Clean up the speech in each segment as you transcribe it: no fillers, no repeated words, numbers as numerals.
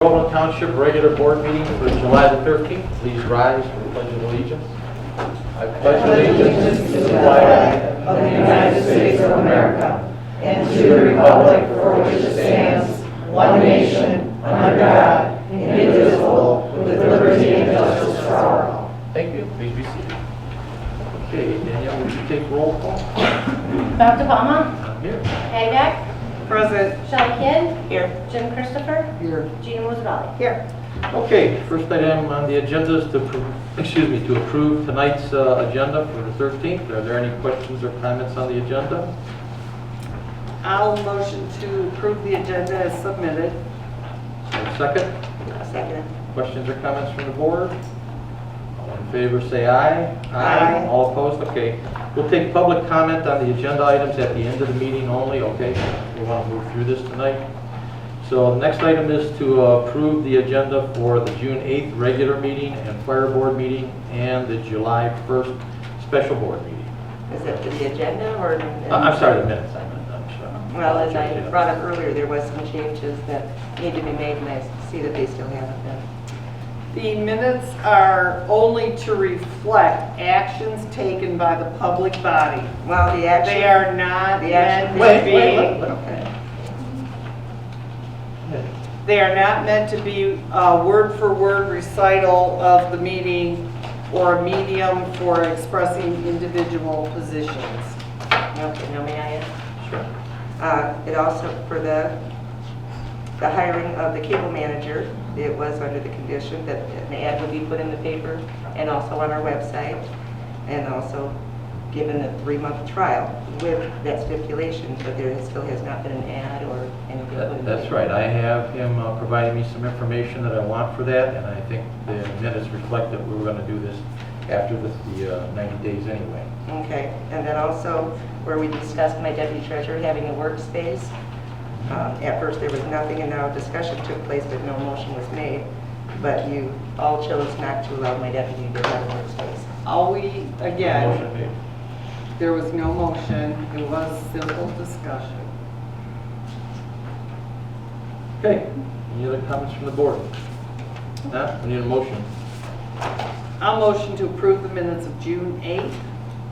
Groveland Township regular board meeting for July the 13th. Please rise for the Pledge of Allegiance. I pledge allegiance to the flag of the United States of America and to the republic for which it stands, one nation, under God, indivisible, with liberty and justice for all. Thank you. Please be seated. Okay, Danielle, would you take roll call? Dr. Palma? I'm here. Agak? Present. Shelley Kidd? Here. Jim Christopher? Here. Gina Mosrelli? Here. Okay, first item on the agenda is to approve tonight's agenda for the 13th. Are there any questions or comments on the agenda? I'll motion to approve the agenda as submitted. Second? Second. Questions or comments from the board? All in favor say aye. Aye. All opposed? Okay. We'll take public comment on the agenda items at the end of the meeting only, okay? We want to move through this tonight. So the next item is to approve the agenda for the June 8th regular meeting and fire board meeting and the July 1st special board meeting. Is it the agenda or? I'm sorry, the minutes. I'm sorry. Well, as I brought up earlier, there was some changes that need to be made, and I see that they still haven't been. The minutes are only to reflect actions taken by the public body. Well, the action. They are not The action- meant to be, Okay. they are not meant to be a word-for-word recital of the meeting or a medium for expressing individual positions. Okay, now may I add? Sure. It also, for the hiring of the cable manager, it was under the condition that an ad would be put in the paper and also on our website, and also given a 3-month trial with that stipulation, but there still has not been an ad or anything put in the That's paper. right. I have him providing me some information that I want for that, and I think the minutes reflect that we were going to do this after the 90 days anyway. Okay, and then also where we discussed my deputy treasurer having a workspace. At first there was nothing, and now discussion took place, but no motion was made. But you all chose not to allow my deputy to have a workspace. All we, again, Motion made. there was no motion, it was simple discussion. Okay. Any other comments from the board? Not? We need a motion. I'll motion to approve the minutes of June 8th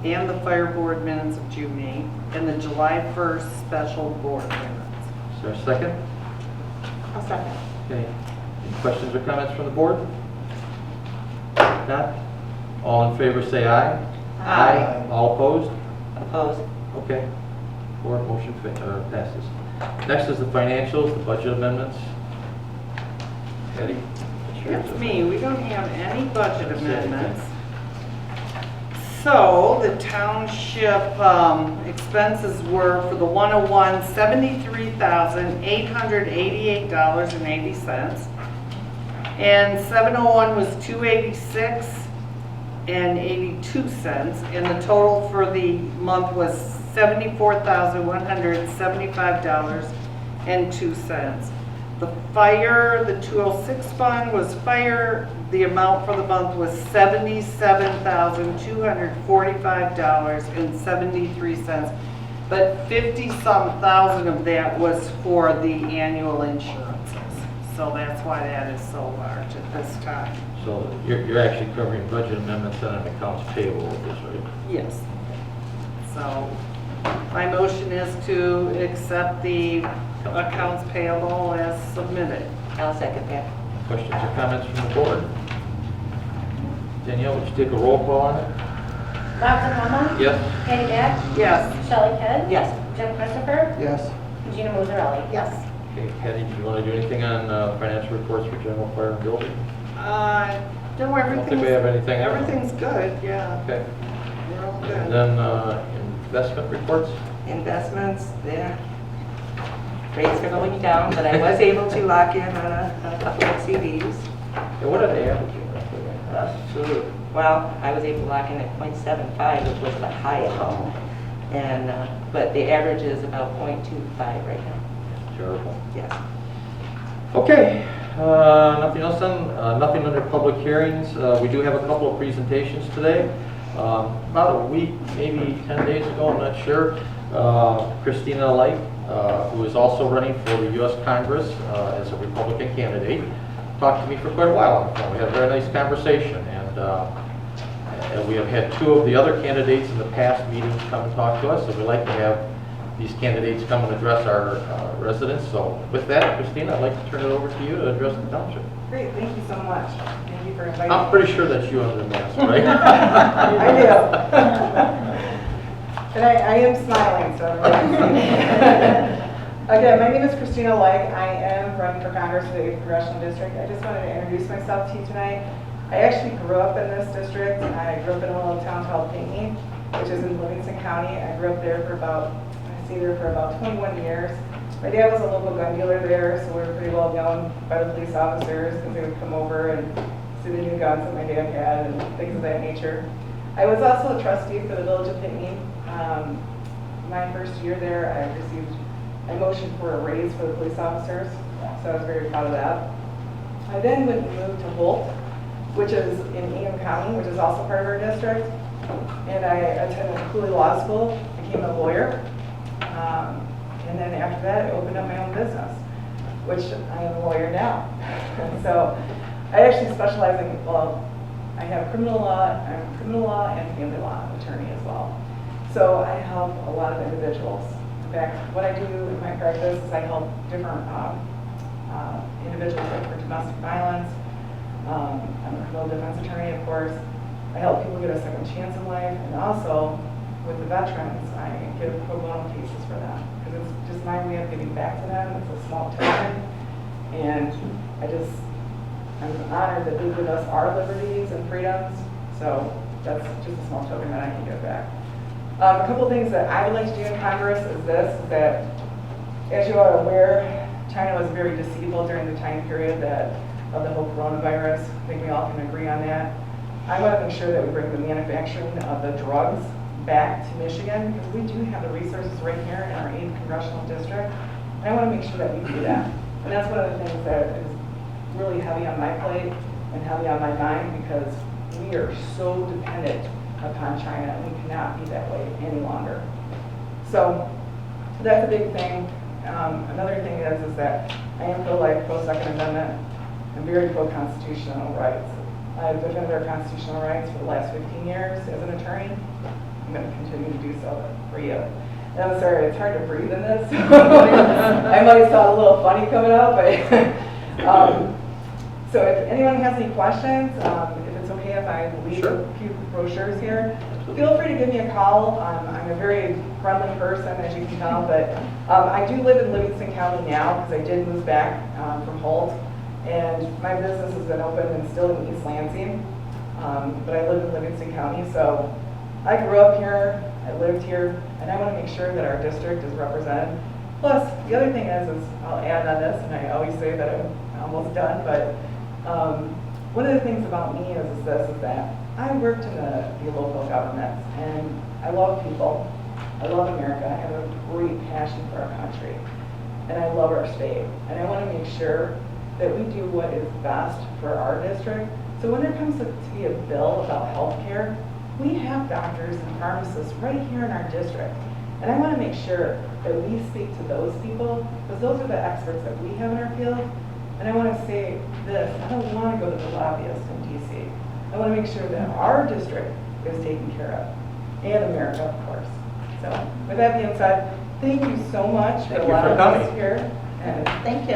and the fire board minutes of June 8th and the July 1st special board minutes. Is there a second? I'll second. Okay. Any questions or comments from the board? Not? All in favor say aye. Aye. All opposed? Opposed? Okay. Motion passes. Next is the financials, the budget amendments. Eddie? That's me, we don't have any budget amendments. So the township expenses were for the 101, $73,888.80. And 701 was $286.82. And the total for the month was $74,175.02. The fire, the 206 fund was fire, the amount for the month was $77,245.73, but 50-some thousand of that was for the annual insurances. So that's why that is so large at this time. So you're actually covering budget amendments and an accounts payable with this, right? Yes. So my motion is to accept the accounts payable as submitted. I'll second that. Questions or comments from the board? Danielle, would you take a roll call on it? Dr. Palma? Yes. Agak? Yes. Shelley Kidd? Yes. Jim Christopher? Yes. Gina Mosrelli? Yes. Okay, Patty, do you want to do anything on financial reports for general fire and building? No, I don't think we have anything. everything's good, yeah. Okay. We're all And good. then investment reports? Investments, there. Rates are going down, but I was able to lock in on a couple of CDs. Yeah, what are they averaging roughly? Well, I was able to lock in at 0.75, which was the highest. And, but the average is about 0.25 right now. Terrible. Yes. Okay, nothing else on, nothing under public hearings. We do have a couple of presentations today. About a week, maybe 10 days ago, I'm not sure. Christina Light who is also running for the U.S. Congress as a Republican candidate, talked to me for quite a while on the phone. We had a very nice conversation, and we have had two of the other candidates in the past meetings come and talk to us, so we'd like to have these candidates come and address our residents. So with that, Christina, I'd like to turn it over to you to address the township. Great, thank you so much. Thank you for inviting me. I'm pretty sure that's you under the mask, right? I do. And I am smiling, so. Again, my name is Christina Legg. I am running for Congress for the 8th Congressional District. I just wanted to introduce myself to you tonight. I actually grew up in this district. I grew up in a little town called Pinckney, which is in Livingston County. I grew up there for about 21 years. My dad was a local gun dealer there, so we were pretty well known by the police officers because they would come over and see the new guns that my dad had and things of that nature. I was also a trustee for the village of Pinckney. My first year there, I received a motion for a raise for the police officers, so I was very proud of that. I then went and moved to Holt, which is in Ingham County, which is also part of our district. And I attended Cooley Law School, became a lawyer. And then after that, I opened up my own business, which I am a lawyer now. So I actually specialize in, well, I have criminal law, I'm a criminal law and family law attorney as well. So I help a lot of individuals. In fact, what I do in my practice is I help different individuals for domestic violence. I'm a criminal defense attorney, of course. I help people get a second chance in life, and also with the veterans, I give pro bono cases for them because it's just my way of giving back to them. It's a small token, and I'm honored that they give us our liberties and freedoms. So that's just a small token that I can give back. A couple of things that I would like to do in Congress is that, as you are aware, China was very deceitful during the time period of the whole coronavirus. I think we all can agree on that. I want to make sure that we bring the manufacturing of the drugs back to Michigan because we do have the resources right here in our 8th Congressional District. And I want to make sure that we do that. And that's one of the things that is really heavy on my plate and heavy on my mind because we are so dependent upon China and we cannot be that way any longer. So that's a big thing. Another thing is that I am pro-life, pro-Second Amendment. I'm very pro-constitutional rights. I've defended our constitutional rights for the last 15 years as an attorney. I'm going to continue to do so for you. And I'm sorry, it's hard to breathe in this. I might have thought a little funny coming out, but so if anyone has any questions, if it's okay if I leave a few brochures here, feel free to give me a call. I'm a very friendly person, as you can tell, but I do live in Livingston County now because I did move back from Holt. And my business has been open and still in East Lansing, but I live in Livingston County, so I grew up here, I lived here, and I want to make sure that our district is represented. Plus, the other thing is I'll add on this, and I always say that I'm almost done, but one of the things about me is that I worked in the local government, and I love people, I love America, I have a great passion for our country, and I love our state, and I want to make sure that we do what is best for our district. So when there comes to be a bill about health care, we have doctors and pharmacists right here in our district. And I want to make sure that we speak to those people, because those are the experts that we have in our field. And I want to say this, I don't want to go to the lobbyist in DC. I want to make sure that our district is taken care of, and America, of course. So with that being said, thank you so much for allowing us here. And Thank you.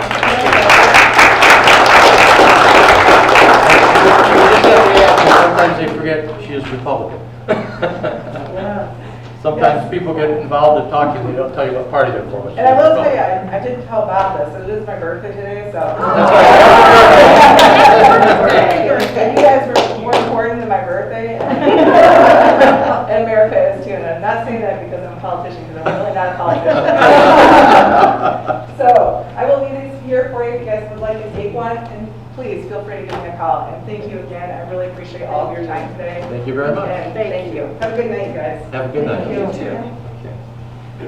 Sometimes they forget she is Republican. Sometimes people get involved in talking, they don't tell you what party they're for. And I will tell you, I did tell Bob this, it is my birthday today, so. And you guys were more important than my birthday. And America is too, and I'm not saying that because I'm a politician, because I'm really not a politician. So I will leave these here for you if you guys would like to take one, and please feel free to give me a call. And thank you again, I really appreciate all of your time today. Thank you very much. And thank you. Have a good night, guys. Have a good night.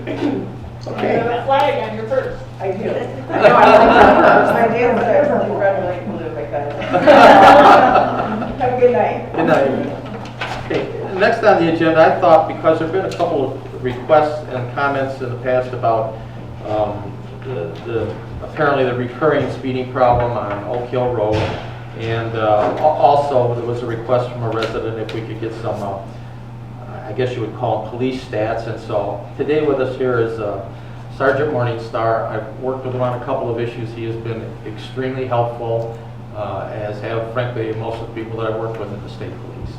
Thank you. Okay. You have a flag on your purse. I do. I know, I like that. My dad said I really red, white, and blue like that. Have a good night. Good night. Okay, next on the agenda, I thought because there have been a couple of requests and comments in the past about apparently the recurring speeding problem on Oak Hill Road. And also, there was a request from a resident if we could get some, I guess you would call them police stats. And so today with us here is Sergeant Morningstar. I've worked with him on a couple of issues. He has been extremely helpful, as have frankly most of the people that I work with in the state police.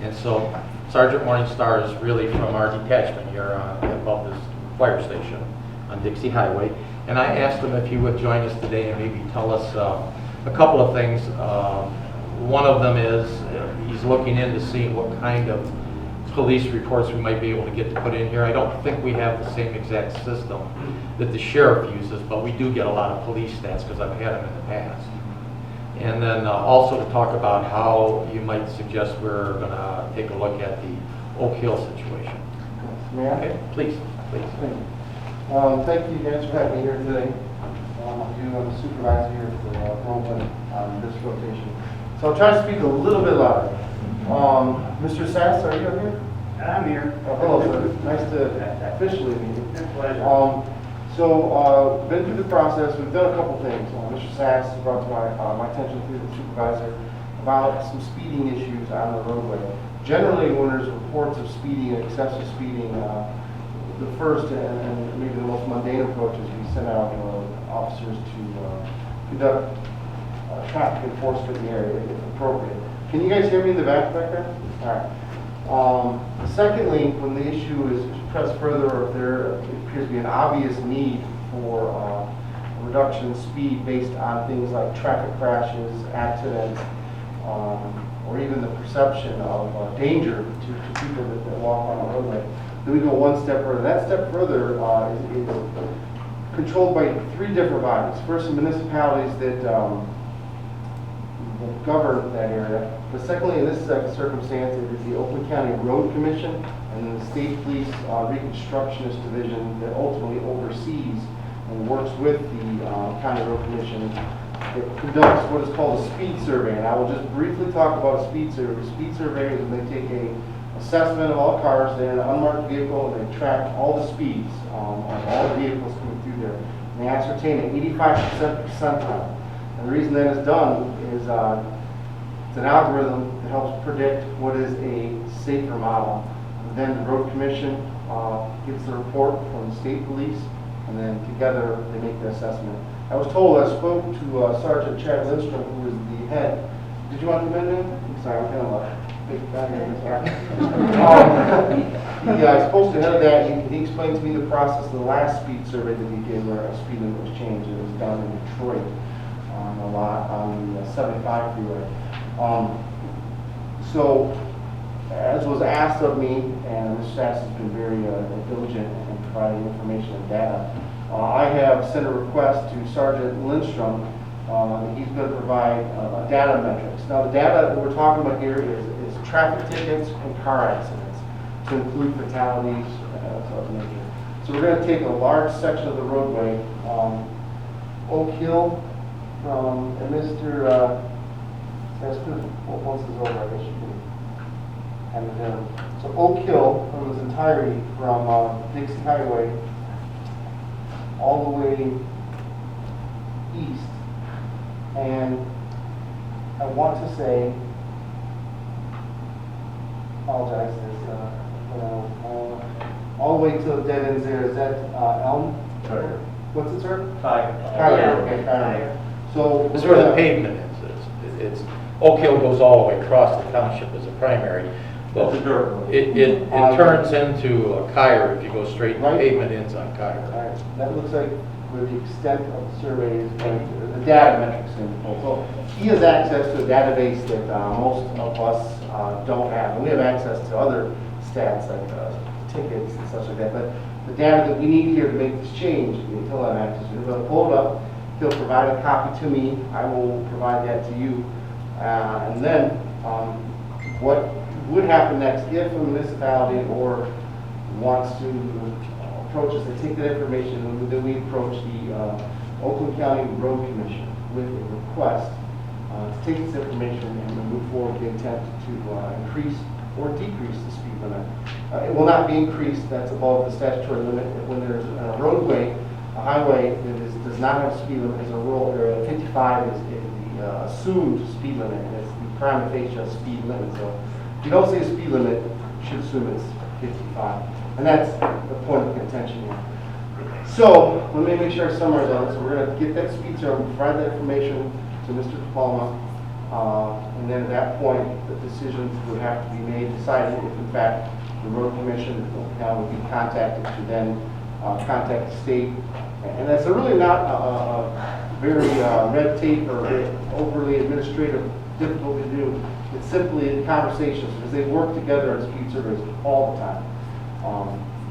And so Sergeant Morningstar is really from our detachment here above this fire station on Dixie Highway. And I asked him if he would join us today and maybe tell us a couple of things. One of them is he's looking into seeing what kind of police reports we might be able to get to put in here. I don't think we have the same exact system that the sheriff uses, but we do get a lot of police stats because I've had them in the past. And then also to talk about how you might suggest we're going to take a look at the Oak Hill situation. May I? Okay, please. Thank you. Thank you guys for having me here today. I'm the supervisor here for Groveland on this rotation. So I'll try to speak a little bit louder. Mr. Sass, are you up here? I'm here. Hello, sir. Nice to officially meet you. Pleasure. Been through the process. We've done a couple things. Mr. Sass brought to my attention through the supervisor about some speeding issues on the roadway. Generally, when there's reports of speeding and excessive speeding, the first and maybe the most mundane approach is we send out officers to conduct traffic enforcement in the area if appropriate. Can you guys hear me in the back there? All right. Secondly, when the issue is pressed further, or if there appears to be an obvious need for a reduction in speed based on things like traffic crashes, accidents, or even the perception of danger to people that walk on the roadway, then we go one step further. That step further is controlled by 3 different bodies. First, the municipalities that govern that area. But secondly, in this circumstance, it is the Oakland County Road Commission and then the State Police Reconstructionist Division that ultimately oversees and works with the County Road Commission. It conducts what is called a speed survey, and I will just briefly talk about a speed survey. Speed survey is when they take an assessment of all cars. They're in an unmarked vehicle, and they track all the speeds of all the vehicles coming through there. And they ascertain an 85% percentile. And the reason that is done is it's an algorithm that helps predict what is a safer model. And then the Road Commission gets the report from the state police, and then together they make the assessment. I was told, I spoke to Sergeant Chad Lindstrom, who is the head. Did you want to come in? I'm sorry, I'm kind of a big guy here. I spoke to the head of that. He explained to me the process of the last speed survey that he did where a speed limit was changed. It was done in Detroit on a lot on the 75 freeway. So, as was asked of me, and Mr. Sass has been very diligent in providing information and data, I have sent a request to Sergeant Lindstrom. He's going to provide data metrics. Now, the data that we're talking about here is traffic tickets and car accidents, to include fatalities of nature. So we're going to take a large section of the roadway, Oak Hill, and Mr. Once is over, I guess you can hand it down. So Oak Hill, from its entirety, from Dixie Highway all the way east. And I want to say, apologize, all the way to the dead ends there. Is that Elm? Tire. What's it, sir? Tire. Tire, okay, Tire. So This is where the pavement is. It's Oak Hill goes all the way across the township as a primary. But That's a dirt road. it turns into a Kyer if you go straight, the Right. pavement ends on All Kyer. right, that looks like where the extent of the survey is going to, the data metrics going to pull. So he has access to a database that most of us don't have. And we have access to other stats like tickets and such like that. But the data that we need here to make this change, we still have access to it. We'll pull it up. He'll provide a copy to me. I will provide that to you. And then what would happen next if a municipality or wants to approach us, they take that information and then we approach the Oakland County Road Commission with a request to take this information and move forward with the intent to increase or decrease the speed limit. It will not be increased, that's above the statutory limit. When there's a roadway a highway that does not have a speed limit is a rural area. 55 is the assumed speed limit, and it's the prima facie speed limit. So if you don't see a speed limit, you should assume it's 55. And that's the point of contention here. So let me make sure I summarize on this. So we're going to get that speed chart, provide that information to Mr. Palma, and then at that point, the decisions would have to be made, deciding if in fact the road commission would be contacted to then contact the state. And that's really not a very red tape or overly administrative difficult to do. It's simply conversations, because they work together on speed surveys all the time.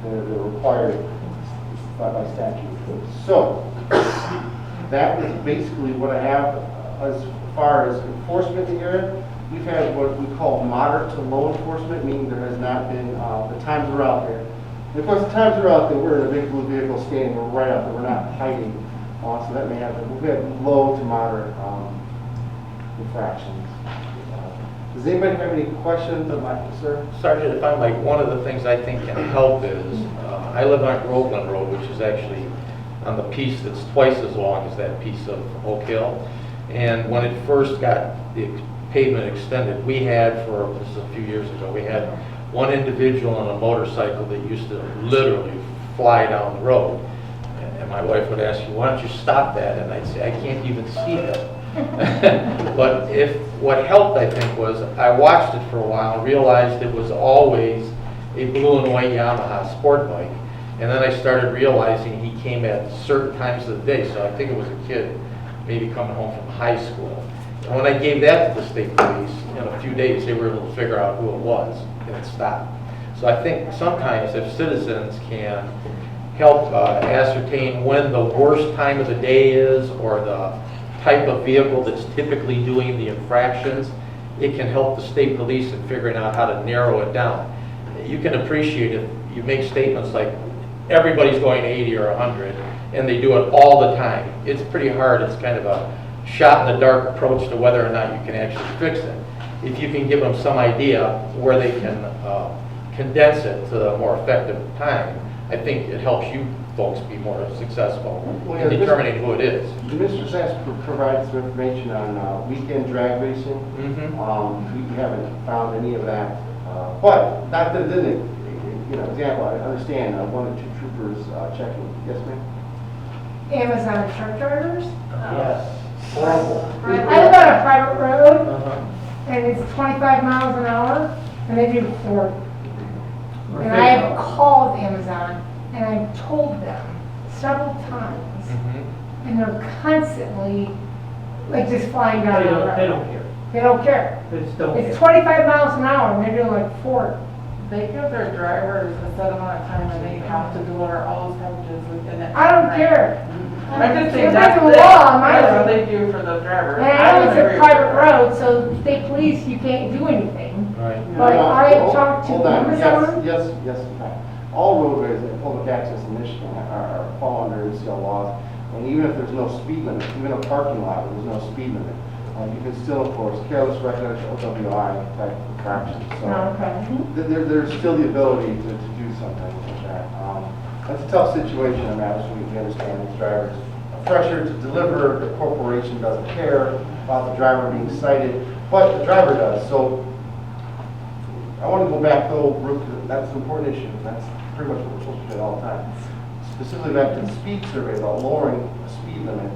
They're required by statute. So that is basically what I have as far as enforcement in the area. We've had what we call moderate to low enforcement, meaning there has not been, the times are out there. And of course, the times are out there, we're in a big blue vehicle standing, we're right out there, we're not hiding. So that may happen. We've had low to moderate infractions. Does anybody have any questions of my sir? Sergeant, if I might, one of the things I think can help is, I live on Groveland Road, which is actually on the piece that's twice as long as that piece of Oak Hill. And when it first got the pavement extended, we had, this is a few years ago, we had one individual on a motorcycle that used to literally fly down the road. And my wife would ask you, why don't you stop that? And I'd say, I can't even see that. But what helped, I think, was I watched it for a while and realized it was always a blue and white Yamaha sport bike. And then I started realizing he came at certain times of the day. So I think it was a kid maybe coming home from high school. And when I gave that to the state police, in a few days they were able to figure out who it was, and it stopped. So I think sometimes if citizens can help ascertain when the worst time of the day is, or the type of vehicle that's typically doing the infractions, it can help the state police in figuring out how to narrow it down. You can appreciate if you make statements like everybody's going 80 or 100 and they do it all the time. It's pretty hard. It's kind of a shot in the dark approach to whether or not you can actually fix it. If you can give them some idea where they can condense it to a more effective time, I think it helps you folks be more successful in determining who it is. Mr. Sass provided some information on weekend drag racing. We haven't found any of that. But not that it didn't, example, I understand one or two troopers checking. Yes, ma'am? Amazon truck drivers. Yes. Horrible. I live on a private road, and it's 25 miles an hour, and they do 40. And I have called Amazon, and I've told them several times, and they're constantly, like, just flying down the road. They don't care. They don't care. They just don't It's care. 25 miles an hour, and they're doing like 40. They give their drivers a set amount of time and they have to deliver all those packages within that. I don't care. I just They're think that's breaking the law on my that's what road. they do for the driver. And I know it's don't a agree private with that. road, so state police, you can't do anything. Right. But I have talked to Hold on. Amazon. Yes, in fact. All roadways in public access in Michigan are fall under NCL laws. And even if there's no speed limit, even a parking lot where there's no speed limit, you can still enforce careless residential OWI type infractions. So Okay. there's still the ability to do something like that. That's a tough situation, I mean, obviously we understand these drivers. A pressure to deliver, the corporation doesn't care about the driver being cited, but the driver does. So I want to go back though, Brooke, that's an important issue. That's pretty much what we're supposed to do all the time. Specifically back to the speed survey about lowering the speed limit.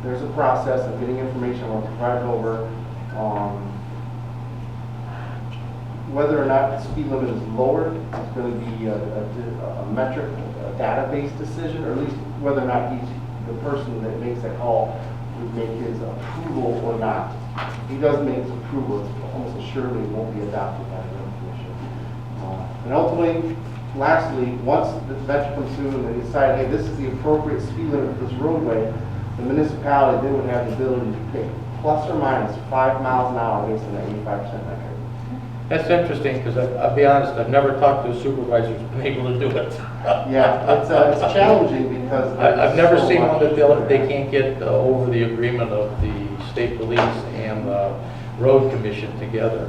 There's a process of getting information I want to provide over. Whether or not the speed limit is lowered is going to be a metric, a database decision, or at least whether or not the person that makes that call would make his approval or not. If he doesn't make his approval, it's almost assuredly won't be adopted by the road commission. And ultimately, lastly, once the metric comes through and they decide, hey, this is the appropriate speed limit for this roadway, the municipality then would have the ability to pick plus or minus 5 miles an hour based on that 85% metric. That's interesting, because I'll be honest, I've never talked to a supervisor who's been able to do it. Yeah, it's challenging because I've never so seen much. one that they can't get over the agreement of the state police and the road commission together.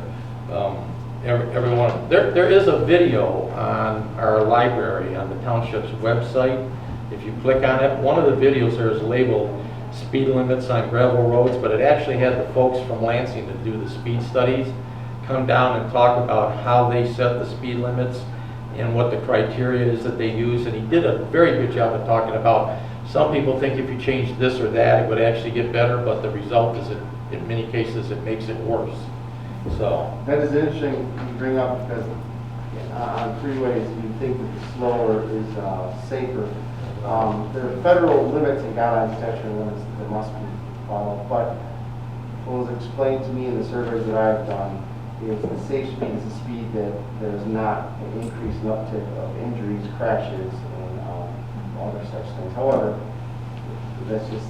Everyone, there is a video on our library on the township's website If you click on it, one of the videos there is labeled speed limits on gravel roads, but it actually had the folks from Lansing that do the speed studies come down and talk about how they set the speed limits and what the criteria is that they use. And he did a very good job of talking about, some people think if you change this or that, it would actually get better, but the result is that in many cases it makes it worse. So, That is interesting you bring up because on freeways, you think that the slower is safer. There are federal limits and guidelines, statutory limits that must be followed, but what was explained to me in the surveys that I've done is the safe speed is the speed that there's not an increase in uptick of injuries, crashes, and other such things. However, that's just,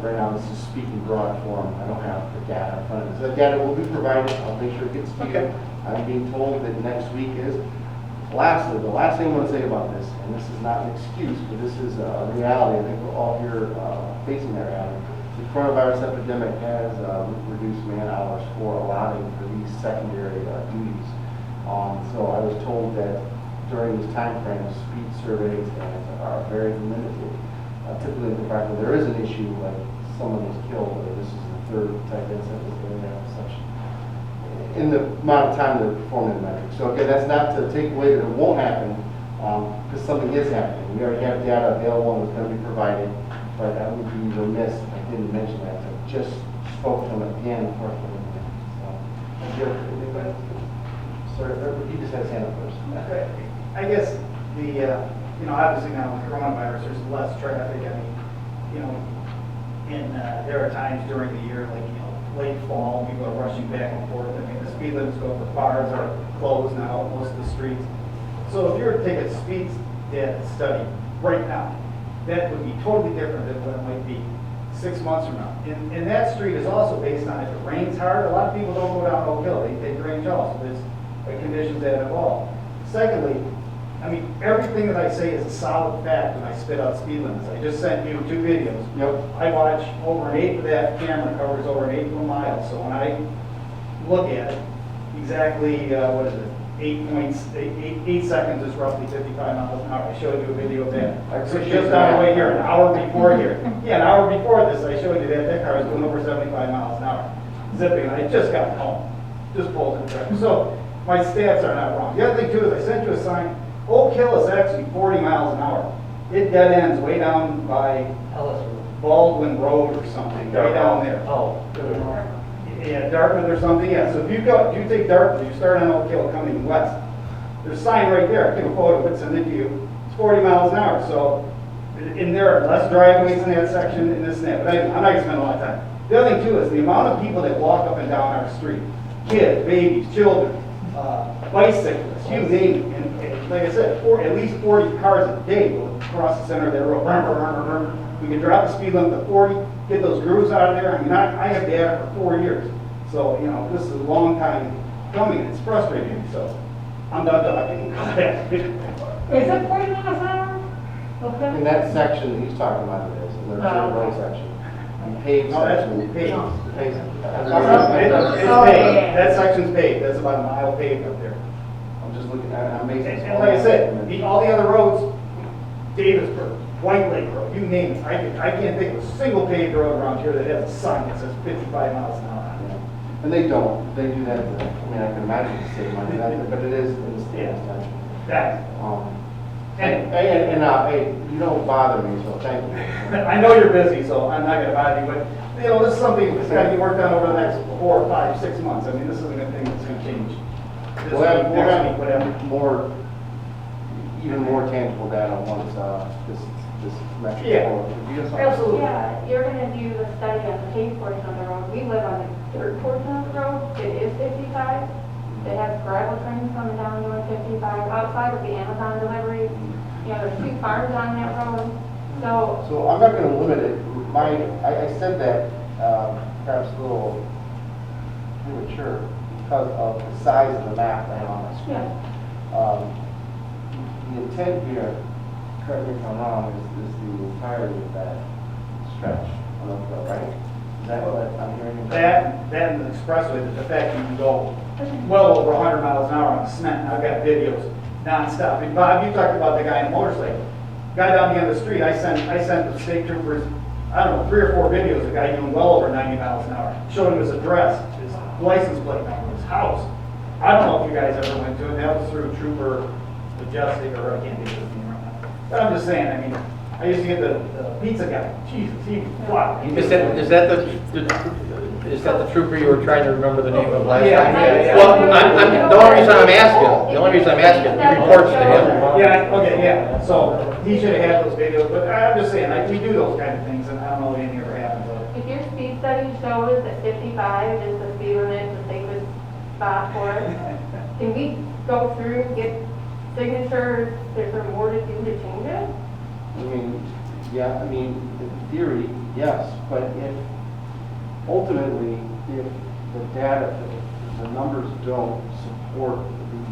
right now this is speaking broad form. I don't have the data in front of me. So the data will be provided. I'll make sure it gets to you. I'm being told that next week is. Lastly, the last thing I want to say about this, and this is not an excuse, but this is a reality. I think we're all here facing that reality. The coronavirus epidemic has reduced man hours for allotting for these secondary duties. So I was told that during this time frame, speed surveys are very limited. Typically, the fact that there is an issue, like someone was killed, or this is the third type incident that they have such, in the amount of time they're performing the metric. So again, that's not to take away that it won't happen, because something is happening. We already have data available and it's going to be provided, but I would be remiss if I didn't mention that. I just spoke to him at the end before I came in. So, he just had his hand up first. I guess obviously now with coronavirus, there's less traffic. I mean, there are times during the year, like, late fall, people are rushing back and forth. I mean, the speed limits go, the bars are closed now, most of the streets. So if you were to take a speed data study right now, that would be totally different than what it might be 6 months from now. And that street is also based on if it rains hard. A lot of people don't go down Oak Hill, they take range off, so there's conditions that have evolved. Secondly, I mean, everything that I say is a solid fact when I spit out speed limits. I just sent you 2 videos. Yep. I watch over an eighth of that camera covers over an eighth of a mile. So when I look at it, exactly, 8 seconds is roughly 55 miles an hour. I showed you a video of that. I So appreciate just on the way that. here, an hour before here. Yeah, an hour before this, I showed you that car was doing over 75 miles an hour. Zipping, I just got home. Just pulled in the traffic. So my stats are not wrong. The other thing too is I sent you a sign. Oak Hill is actually 40 miles an hour. It dead ends way down by Baldwin Road or something, way down there. Oh. Yeah, Dartmouth or something, yeah. So if you take Dartmouth, you start on Oak Hill coming west, there's a sign right there. I took a photo of it, send it to you. It's 40 miles an hour. So, and there are less driveways in that section and this and that, but I'm not going to spend a lot of time. The other thing too is the amount of people that walk up and down our street. Kids, babies, children, bicyclists, you name it. And like I said, at least 40 cars a day go across the center of that road. We can drop the speed limit to 40, get those grooves out of there. I mean, I have data for 4 years. So, this is a long time coming, and it's frustrating. So, I'm done talking. Is it 40 miles an hour? Okay. In that section that he's talking about, it is, in the road section. And paved No, that's section. paved. Paved. It's paved. That section's paved. That's about a mile paved up there. I'm just looking at it, I'm amazed. And like I said, all the other roads, Davisburg, White Lake Road, you name it. I can't think of a single paved road around here that has a sign that says 55 miles an hour on it. And they don't, they do that, I mean, I can imagine the state money, but it is in the state statute. That, Hey, you don't bother me, so thank you. I know you're busy, so I'm not gonna bother you, but, this is something that's gotta be worked on over the next 4, 5, 6 months. I mean, this isn't a thing that's gonna change. We'll have Next week, whatever. even more tangible data once this metric. Yeah. forward. You got something? Absolutely. Yeah, you're gonna do the study on the paved portion of the road. We live on the dirt portion of the road. It is 55. They have gravel trains coming down doing 55. Outside of the Amazon deliveries, there's 2 farms on that road. So I'm not gonna limit it. I said that, perhaps a little premature because of the size of the map I have on my screen. Yeah. The intent here, correct me if I'm wrong, is the entirety of that stretch on Oak Hill, right? Is that what I'm hearing? That and the expressway, the fact you can go well over 100 miles an hour on the cement. I've got videos nonstop. And Bob, you talked about the guy in a motorcycle. Guy down the end of the street, I sent the state troopers, I don't know, 3 or 4 videos of a guy doing well over 90 miles an hour. Showed him his address, his license plate number, his house. I don't know if you guys ever went to it, that was through Trooper Majestic, or I can't think of his name right now. But I'm just saying, I mean, I used to get the pizza guy, Jesus, he was Is that the trooper you were trying to remember the name of last time? Yeah. Well, the only reason I'm asking, he reports to him. Yeah, okay, yeah, so he should have had those videos, but I'm just saying, like, we do those kind of things, and I don't know if anything ever happened, but. If your speed study shows that 55 is the speed limit, the safest spot for it, can we go through, get signatures, is there more to do to change it? I mean, yeah, I mean, in theory, yes, but if, ultimately, if the data, if the numbers don't support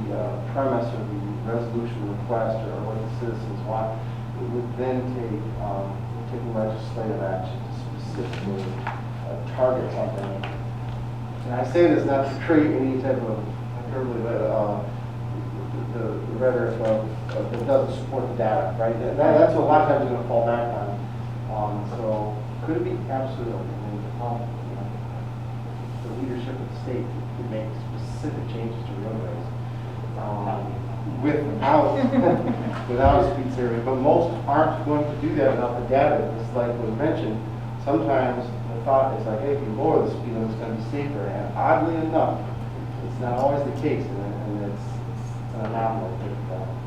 the premise or the resolution request or what the citizens want, it would then take legislative action to specifically target something. And I say this not to create any type of hyperbole, but the rhetoric of that doesn't support the data, right? That's what a lot of times you're going to fall back on. So could it be? Absolutely. I mean, the leadership of the state could make specific changes to roadways without a speed survey, but most aren't going to do that without the data. It's like was mentioned, sometimes the thought is like, hey, if you lower the speed limit, it's going to be safer. And oddly enough, it's not always the case, and it's an anomaly.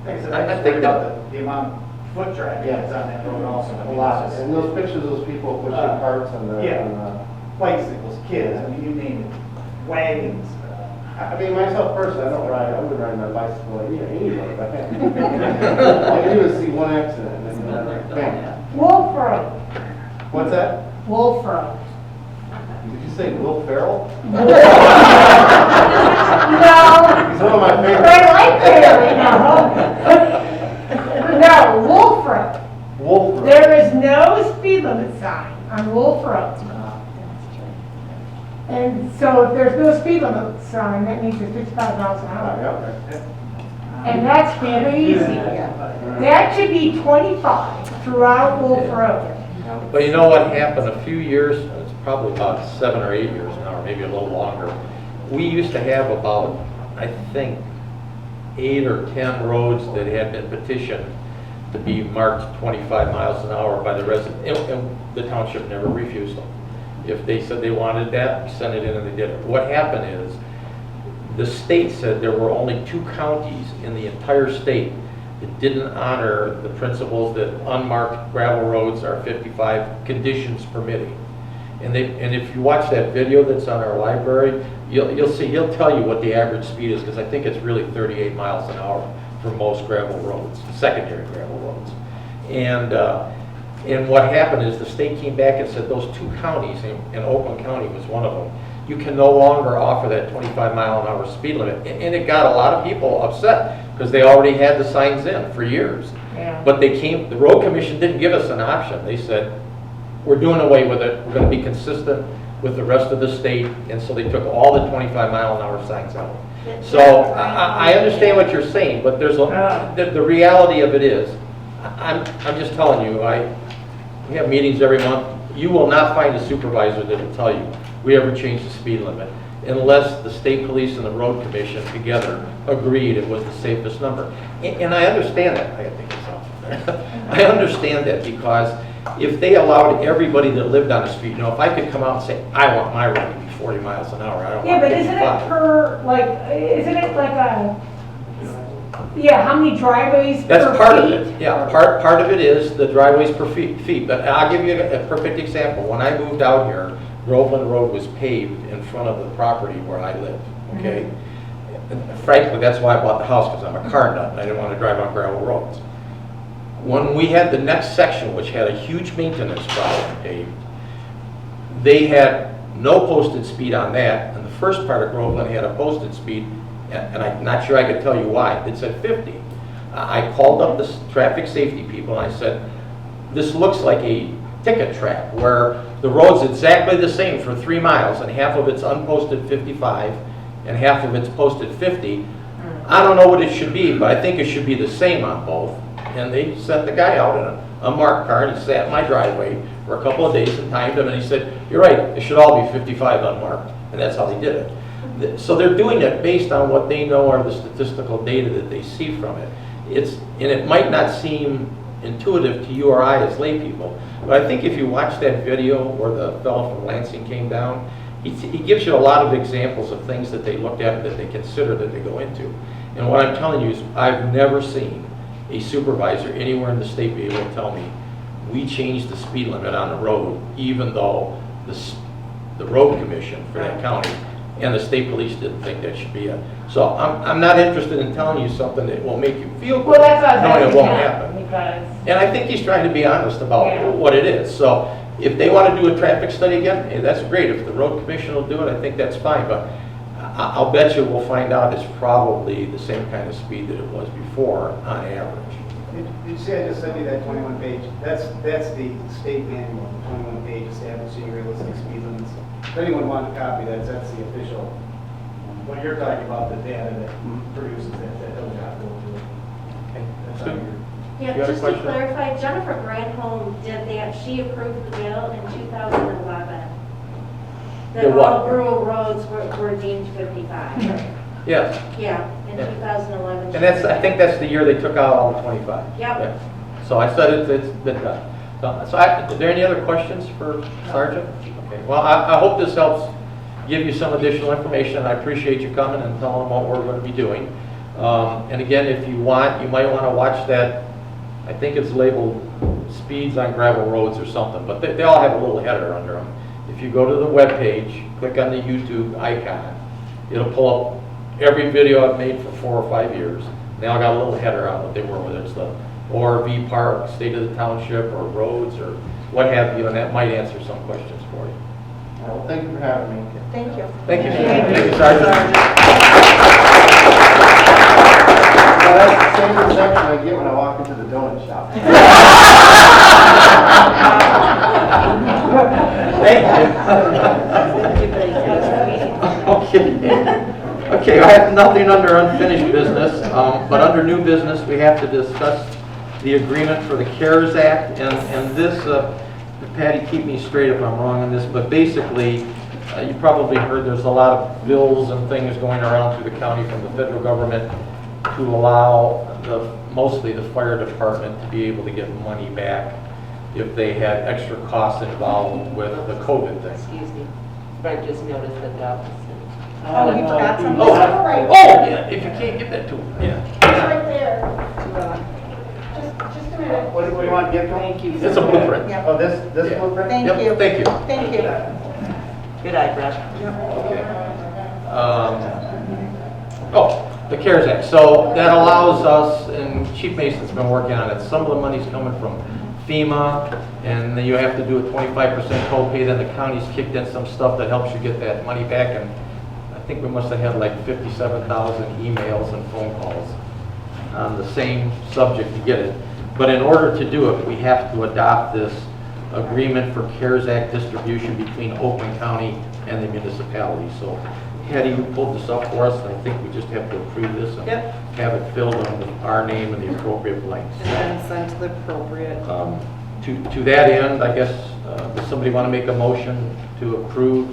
I think about the amount of foot traffic that's on that road also. I A mean, lot. it's just- And those pictures of those people pushing carts and the. Yeah. and the- Bicycles, kids, I mean, you name it, wagons. I mean, myself personally, I wouldn't ride my bicycle like any road. All you do is see one accident and then, bam. Wolf Road, What's that? Wolf Road. Did you say Will Ferrell? No, He's one of my favorites. I like that, no, Wolf Road. Wolf Ferrell. There is no speed limit sign on Wolf Road. And so if there's no speed limit sign, that means it's 55 miles an hour. Yeah, okay. And that's very easy. That should be 25 throughout Wolf Road. But you know what happened a few years, it's probably about 7 or 8 years now, or maybe a little longer. We used to have about, I think, 8 or 10 roads that had been petitioned to be marked 25 miles an hour by the resident, and the township never refused them. If they said they wanted that, we sent it in and they did it. What happened is, the state said there were only 2 counties in the entire state that didn't honor the principles that unmarked gravel roads are 55 conditions permitting. And if you watch that video that's on our library, you'll see, he'll tell you what the average speed is, because I think it's really 38 miles an hour for most gravel roads, secondary gravel roads. And what happened is the state came back and said those 2 counties, and Oakland County was one of them, you can no longer offer that 25 mile an hour speed limit. And it got a lot of people upset because they already had the signs in for years. Yeah. But the road commission didn't give us an option. They said, we're doing away with it. We're going to be consistent with the rest of the state. And so they took all the 25 mile an hour signs out. So I understand what you're saying, but there's the reality of it is, I'm just telling you, we have meetings every month. You will not find a supervisor that will tell you we ever changed the speed limit unless the state police and the road commission together agreed it was the safest number. And I understand that. I think it's off. I understand that, because if they allowed everybody that lived on the street, you know, if I could come out and say, I want my road to be 40 miles an hour, I don't Yeah, want but isn't 55. it per, like, isn't it like a, yeah, how many driveways per That's part of feet? it, yeah. Part of it is the driveways per feet. But I'll give you a perfect example. When I moved out here, Groveland Road was paved in front of the property where I live, okay? And frankly, that's why I bought the house, because I'm a car nut, and I didn't want to drive on gravel roads. When we had the next section, which had a huge maintenance problem paved, they had no posted speed on that, and the first part of Groveland had a posted speed, and I'm not sure I could tell you why. It said 50. I called up the traffic safety people and I said, this looks like a ticket trap where the road's exactly the same for 3 miles and half of it's unposted 55 and half of it's posted 50. I don't know what it should be, but I think it should be the same on both. And they sent the guy out in a marked car, and he sat in my driveway for a couple of days and timed him, and he said, "You're right, it should all be 55 unmarked," and that's how they did it. So they're doing it based on what they know are the statistical data that they see from it. And it might not seem intuitive to you or I as lay people, but I think if you watch that video where the fellow from Lansing came down, he gives you a lot of examples of things that they looked at, that they consider, that they go into. And what I'm telling you is I've never seen a supervisor anywhere in the state be able to tell me, we changed the speed limit on the road, even though the road commission for that county and the state police didn't think that should be it. So I'm not interested in telling you something that will make you feel good, Well, that's what I was knowing it asking won't Ken, happen. because, And I think he's trying to be honest about Yeah. what it is. So if they want to do a traffic study again, hey, that's great. If the road commission will do it, I think that's fine. But I'll bet you we'll find out it's probably the same kind of speed that it was before on average. Did you see I just sent you that 21 page? That's the state manual, the 21 page establishing realistic speed limits. If anyone wants a copy, that's the official. When you're talking about the data that produces that doesn't have to go to it. Okay. That's Sue? how you're. You Yeah, had a just to question? clarify, Jennifer Granholm did that, she approved the bill in 2011. The That what? all rural roads were deemed 55. Yes. Yeah, in Yeah. 2011. And I think that's the year they took out all the 25. Yep. Yeah. So I said it's been done. So are there any other questions for Sergeant? Okay, well, I hope this helps give you some additional information. I appreciate you coming and telling them what we're going to be doing. And again, if you want, you might want to watch that, I think it's labeled Speeds on Gravel Roads or something, but they all have a little header under them. If you go to the web page, click on the YouTube icon, it'll pull up every video I've made for 4 or 5 years. They all got a little header on what they were, whether it's the ORV park, state of the township, or roads, or what have you, and that might answer some questions for you. Well, thank you for having me. Thank you. Thank you. Thank you, Sergeant. Well, that's the same reception I get when I walk into the donut shop. Thank you. Okay, I have nothing under unfinished business, but under new business, we have to discuss the agreement for the CARES Act, and this, Patty, keep me straight if I'm wrong on this, but basically, you probably heard there's a lot of bills and things going around through the county from the federal government to allow mostly the fire department to be able to get money back if they had extra costs involved with the COVID thing. Excuse me. Brent just noticed that that was. oh, you forgot something? Oh, Right. yeah, if you can't get that to them, yeah. It's right there. Just a minute. What do we want to get to? Thank you. It's a blueprint. Oh, this Yeah. blueprint? Thank Yep, you. thank you. Thank you. Good eye, Brent. Okay. The CARES Act. So that allows us, and Chief Mason's been working on it, some of the money's coming from FEMA, and then you have to do a 25% copay, then the county's kicked in some stuff that helps you get that money back, and I think we must have had like 57,000 emails and phone calls on the same subject to get it. But in order to do it, we have to adopt this agreement for CARES Act distribution between Oakland County and the municipality. So Patty, you pulled this up for us, and I think we just have to approve this and Yep. have it filled on with our name and the appropriate blanks. And then send to the appropriate. To that end, I guess, does somebody want to make a motion to approve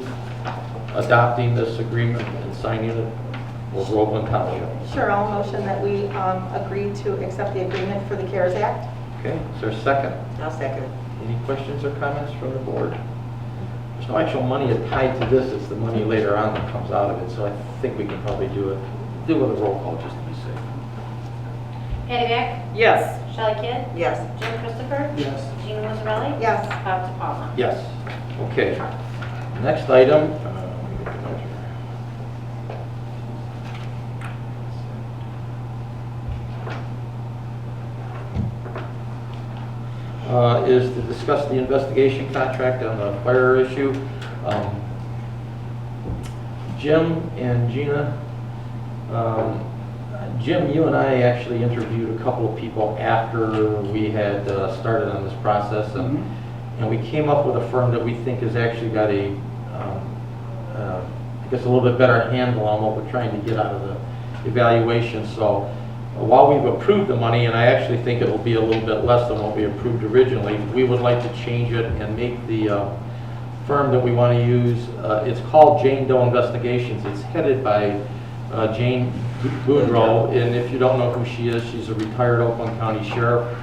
adopting this agreement and signing it for Groveland Township? Sure, I'll motion that we agree to accept the agreement for the CARES Act. Okay, is there a second? I'll second. Any questions or comments from the board? There's no actual money tied to this, it's the money later on that comes out of it, so I think we can probably do it with a roll call just to be safe. Patty Back, Yes. Shelley Kidd, Yes. Jim Christopher, Yes. Gina Musarelli, Yes. Bob DiPalma. Yes, okay. Next item. Is to discuss the investigation contract on the fire issue. Jim and Gina, Jim, you and I actually interviewed a couple of people after we had started on this process, and we came up with a firm that we think has actually got I guess a little bit better handle on what we're trying to get out of the evaluation. So while we've approved the money, and I actually think it will be a little bit less than what we approved originally, we would like to change it and make the firm that we want to use, it's called Jane Doe Investigations. It's headed by Jane Boudreau, and if you don't know who she is, she's a retired Oakland County Sheriff.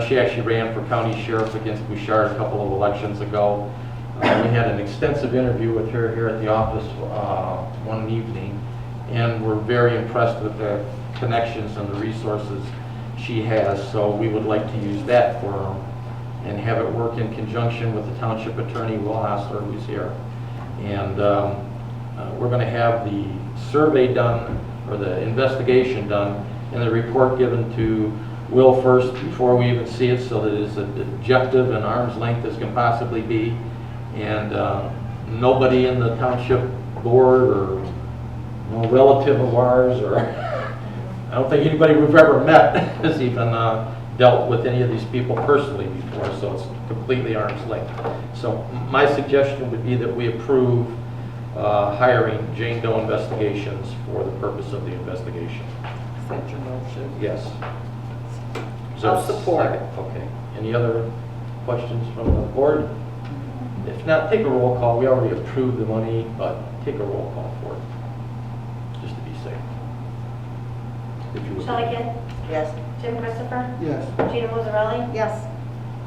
She actually ran for County Sheriff against Bouchard a couple of elections ago. We had an extensive interview with her here at the office one evening, and we're very impressed with the connections and the resources she has, so we would like to use that firm and have it work in conjunction with the township attorney, Will Hassler, who's here. And we're going to have the survey done, or the investigation done, and the report given to Will first before we even see it, so that it's as objective and arm's length as can possibly be. And nobody in the township board or no relative of ours, or I don't think anybody we've ever met has even dealt with any of these people personally before, so it's completely arm's length. So my suggestion would be that we approve hiring Jane Doe Investigations for the purpose of the investigation. Is that your motion? Yes. Is there a I'll support. second? Okay. Any other questions from the board? If not, take a roll call. We already approved the money, but take a roll call for it, just to be safe. If you would. Shelley Kidd, Yes. Jim Christopher, Yes. Gina Musarelli, Yes.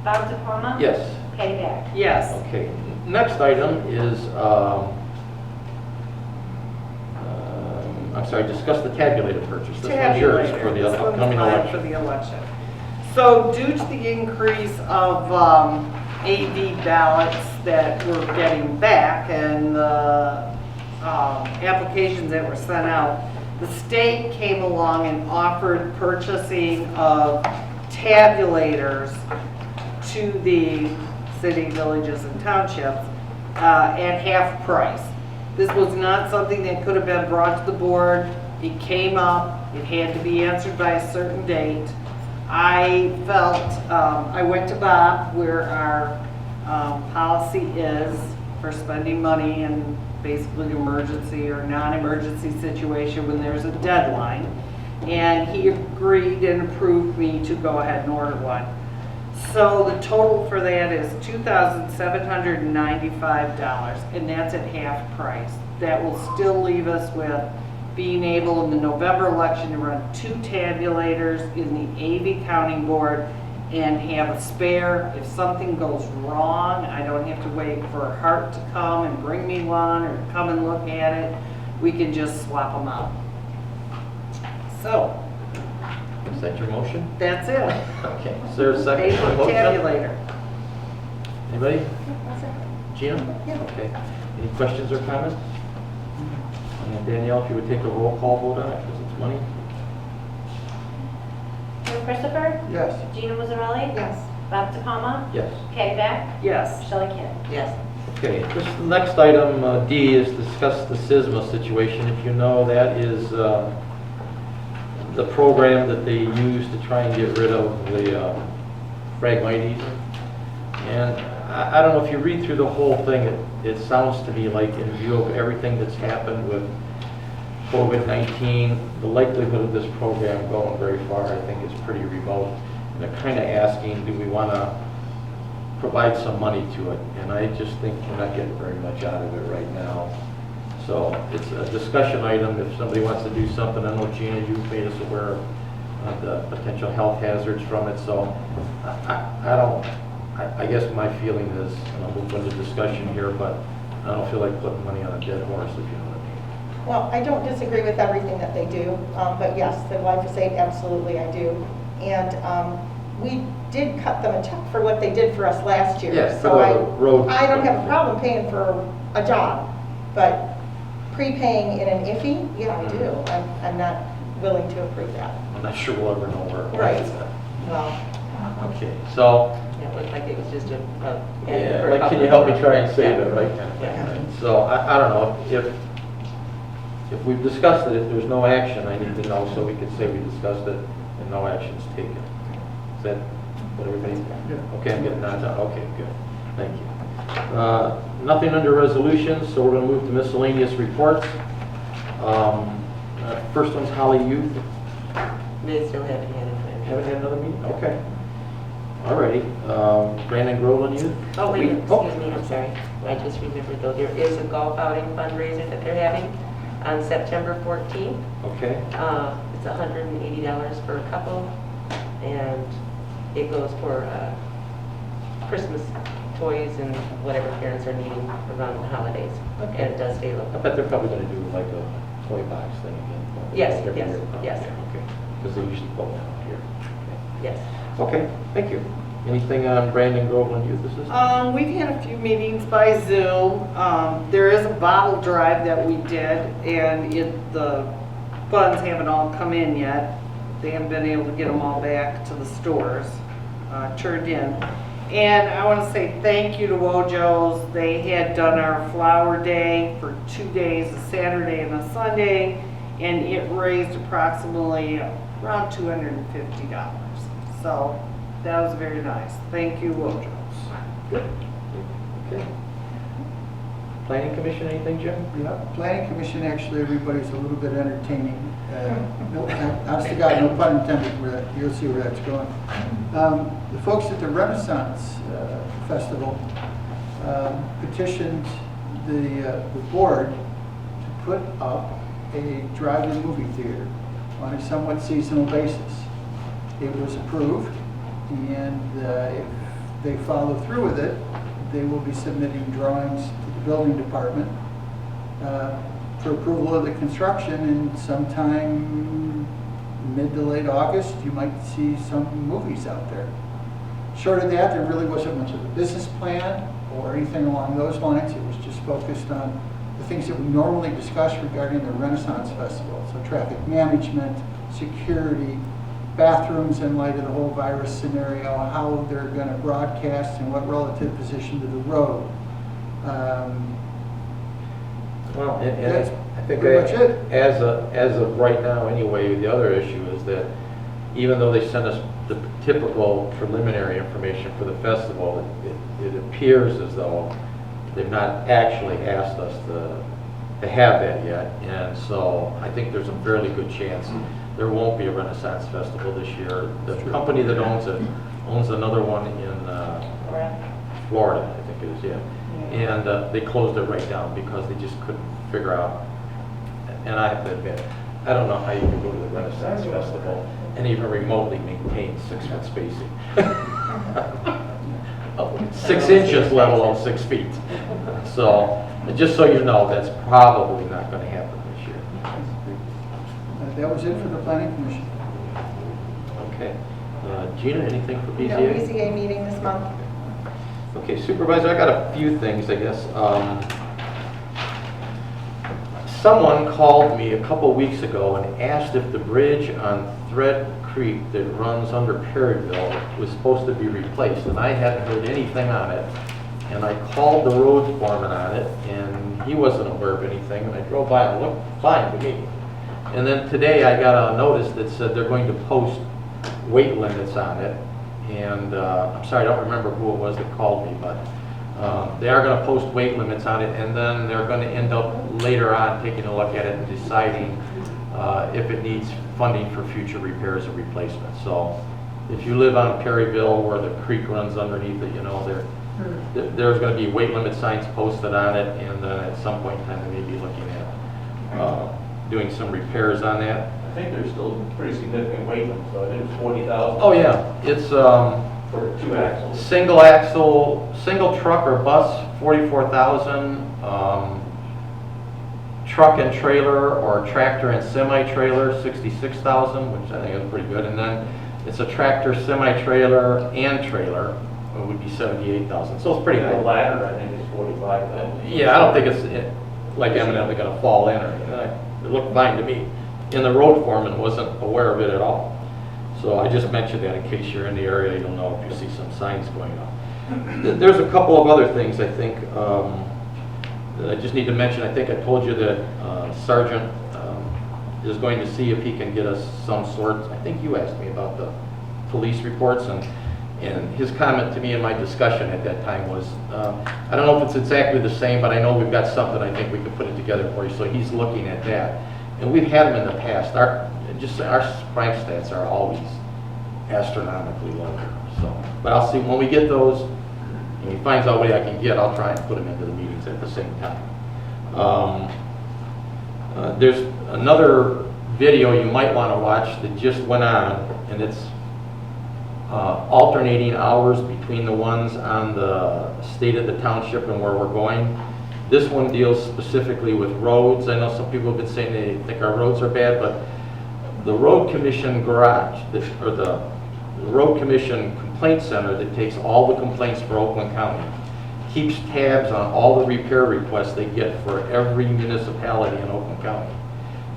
Bob DePalma. Yes. Patty Back. Yes. Okay. Next item is, I'm sorry, discuss the tabulator purchase. This one's yours for the This one's upcoming mine election. For the election. So due to the increase of AV ballots that we're getting back and the applications that were sent out, the state came along and offered purchasing of tabulators to the city, villages, and townships at half price. This was not something that could have been brought to the board. It came up, it had to be answered by a certain date. I felt, I went to Bob where our policy is for spending money in basically an emergency or non-emergency situation when there's a deadline. And he agreed and approved me to go ahead and order one. So the total for that is $2,795, and that's at half price. That will still leave us with being able in the November election to run 2 tabulators in the AV counting board and have a spare. If something goes wrong, I don't have to wait for Hart to come and bring me one or come and look at it. We can just swap them out. So, Is that your motion? that's it. Okay. Is there a second for the Facebook motion? tabulator. Anybody? Gina? Yeah. Okay. Any questions or comments? And Danielle, if you would take a roll call vote on it, because it's money. Jim Christopher, Yes. Gina Musarelli, Yes. Bob DePalma, Yes. Patty Back, Yes. Shelley Kidd. Yes. Okay, this next item, D, is discuss the SISMA situation. If you know, that is the program that they use to try and get rid of the Phragmites. And I don't know, if you read through the whole thing, it sounds to me like, in view of everything that's happened with COVID-19, the likelihood of this program going very far, I think, is pretty remote. And they're kind of asking, do we want to provide some money to it? And I just think we're not getting very much out of it right now. So it's a discussion item. If somebody wants to do something, I know Gina, you made us aware of the potential health hazards from it. So I guess my feeling is, and I'll move into discussion here, but I don't feel like putting money on a dead horse, if you know what I mean. Well, I don't disagree with everything that they do, but yes, the glyphosate, absolutely I do. And we did cut them a check for what they did for us last year. Yes, So for the road. I don't have a problem paying for a job, but prepaying in an iffy, yeah, I do. I'm not willing to approve that. I'm not sure we'll ever know where it Right. was. Well, Okay, so, It looked like it was just a. yeah, like, can you help me try and save it, right? Yeah. So, I don't know, if we've discussed it, if there's no action, I need to know, so we can say we discussed it and no action's taken. Is that what everybody? Okay, I'm getting that done, okay, good, thank you. Nothing under resolutions, so we're gonna move to miscellaneous reports. First one's Holly Youth. They still haven't had it. Haven't had another meeting? Okay. Alrighty. Brandon Groveland Youth? Oh, wait, excuse me, I'm sorry. I just remembered though, there is a golf outing fundraiser that they're having on September 14th. Okay. It's $180 for a couple, and it goes for Christmas toys and whatever parents are needing around the holidays. Okay. And it does stay I local. bet they're probably gonna do like a toy box thing again. Yes, Every yes, year. yes. Okay, because they usually pull one out here. Yes. Okay, thank you. Anything on Brandon Groveland Youth Assistance? We've had a few meetings by Zoom. There is a bottle drive that we did, and the funds haven't all come in yet. They haven't been able to get them all back to the stores, turned in. And I want to say thank you to Wojo's. They had done our flower day for 2 days, a Saturday and a Sunday, and it raised approximately around $250. So that was very nice. Thank you, Wojo's. Good. Okay. Planning Commission, anything, Jim? Yeah, Planning Commission, actually, everybody's a little bit entertaining. Honest to God, no pun intended, you'll see where that's going. The folks at the Renaissance Festival petitioned the board to put up a drive-in movie theater on a somewhat seasonal basis. It was approved, and if they follow through with it, they will be submitting drawings to the building department for approval of the construction, and sometime mid to late August, you might see some movies out there. Short of that, there really wasn't much of a business plan or anything along those lines. It was just focused on the things that we normally discuss regarding the Renaissance Festival. So traffic management, security, bathrooms in light of the whole virus scenario, how they're going to broadcast and what relative position to the road. Well, That's I think pretty much it. as of right now, anyway, the other issue is that even though they sent us the typical preliminary information for the festival, it appears as though they've not actually asked us to have that yet. And so I think there's a fairly good chance there won't be a Renaissance Festival this year. The company that owns it owns another one in Florida, I think it is, yeah. And they closed it right down because they just couldn't figure out. And I have to admit, I don't know how you can go to the Renaissance Festival and even remotely maintain 6-foot spacing. 6 inches, let alone 6 feet. So, just so you know, that's probably not going to happen this year. That was it for the Planning Commission. Okay. Gina, anything for BZA? No BZA meeting this month. Okay, Supervisor, I got a few things, I guess. Someone called me a couple weeks ago and asked if the bridge on Thread Creek that runs under Perryville was supposed to be replaced, and I hadn't heard anything on it. And I called the road foreman on it, and he wasn't aware of anything, and I drove by and it looked fine to me. And then today I got a notice that said they're going to post weight limits on it. And I'm sorry, I don't remember who it was that called me, but they are going to post weight limits on it, and then they're going to end up later on taking a look at it and deciding if it needs funding for future repairs or replacements. So if you live on Perryville where the creek runs underneath it, you know, there's going to be weight limit signs posted on it, and then at some point in time they may be looking at doing some repairs on that. I think there's still pretty significant weight limit, so I think it's 40,000. Oh yeah, it's For 2 axles. single axle, single truck or bus, 44,000. Truck and trailer or tractor and semi-trailer, 66,000, which I think is pretty good. And then it's a tractor, semi-trailer, and trailer, it would be 78,000. So it's pretty The good. ladder, I think, is 45,000. Yeah, I don't think it's like eminently going to fall in or anything. It looked fine to me. And the road foreman wasn't aware of it at all. So I just mentioned that in case you're in the area, you'll know if you see some signs going up. There's a couple of other things I think that I just need to mention. I think I told you that Sergeant is going to see if he can get us some sort. I think you asked me about the police reports, and his comment to me in my discussion at that time was, I don't know if it's exactly the same, but I know we've got something I think we could put it together for you. So he's looking at that. and we've had them in the past. Our crime stats are always astronomically low. So, but I'll see when we get those, and he finds out what I can get, I'll try and put them into the meetings at the same time. There's another video you might want to watch that just went on, and it's alternating hours between the ones on the state of the township and where we're going. This one deals specifically with roads. I know some people have been saying they think our roads are bad, but the road commission garage, or the road commission complaint center that takes all the complaints for Oakland County, keeps tabs on all the repair requests they get for every municipality in Oakland County.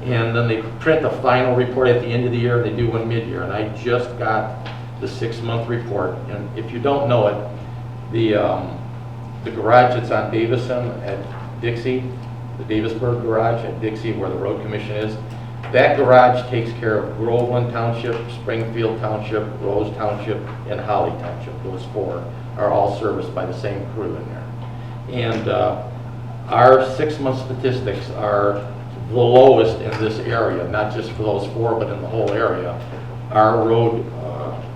And then they print the final report at the end of the year, and they do one mid-year. And I just got the 6-month report. And if you don't know it, the garage that's on Davison at Dixie, the Davisburg garage at Dixie where the road commission is, that garage takes care of Groveland Township, Springfield Township, Rose Township, and Holly Township. Those 4 are all serviced by the same crew in there. And our 6-month statistics are the lowest in this area, not just for those 4, but in the whole area. Our road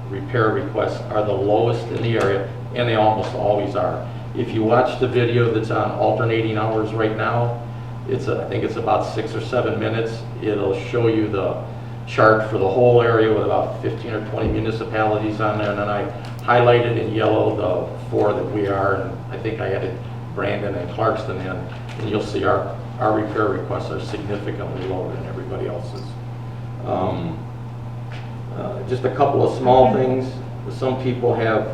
repair requests are the lowest in the area, and they almost always are. If you watch the video that's on alternating hours right now, I think it's about 6 or 7 minutes. It'll show you the chart for the whole area with about 15 or 20 municipalities on there, and then I highlighted in yellow the 4 that we are, and I think I added Brandon and Clarkston in, and you'll see our repair requests are significantly lower than everybody else's. Just a couple of small things. Some people have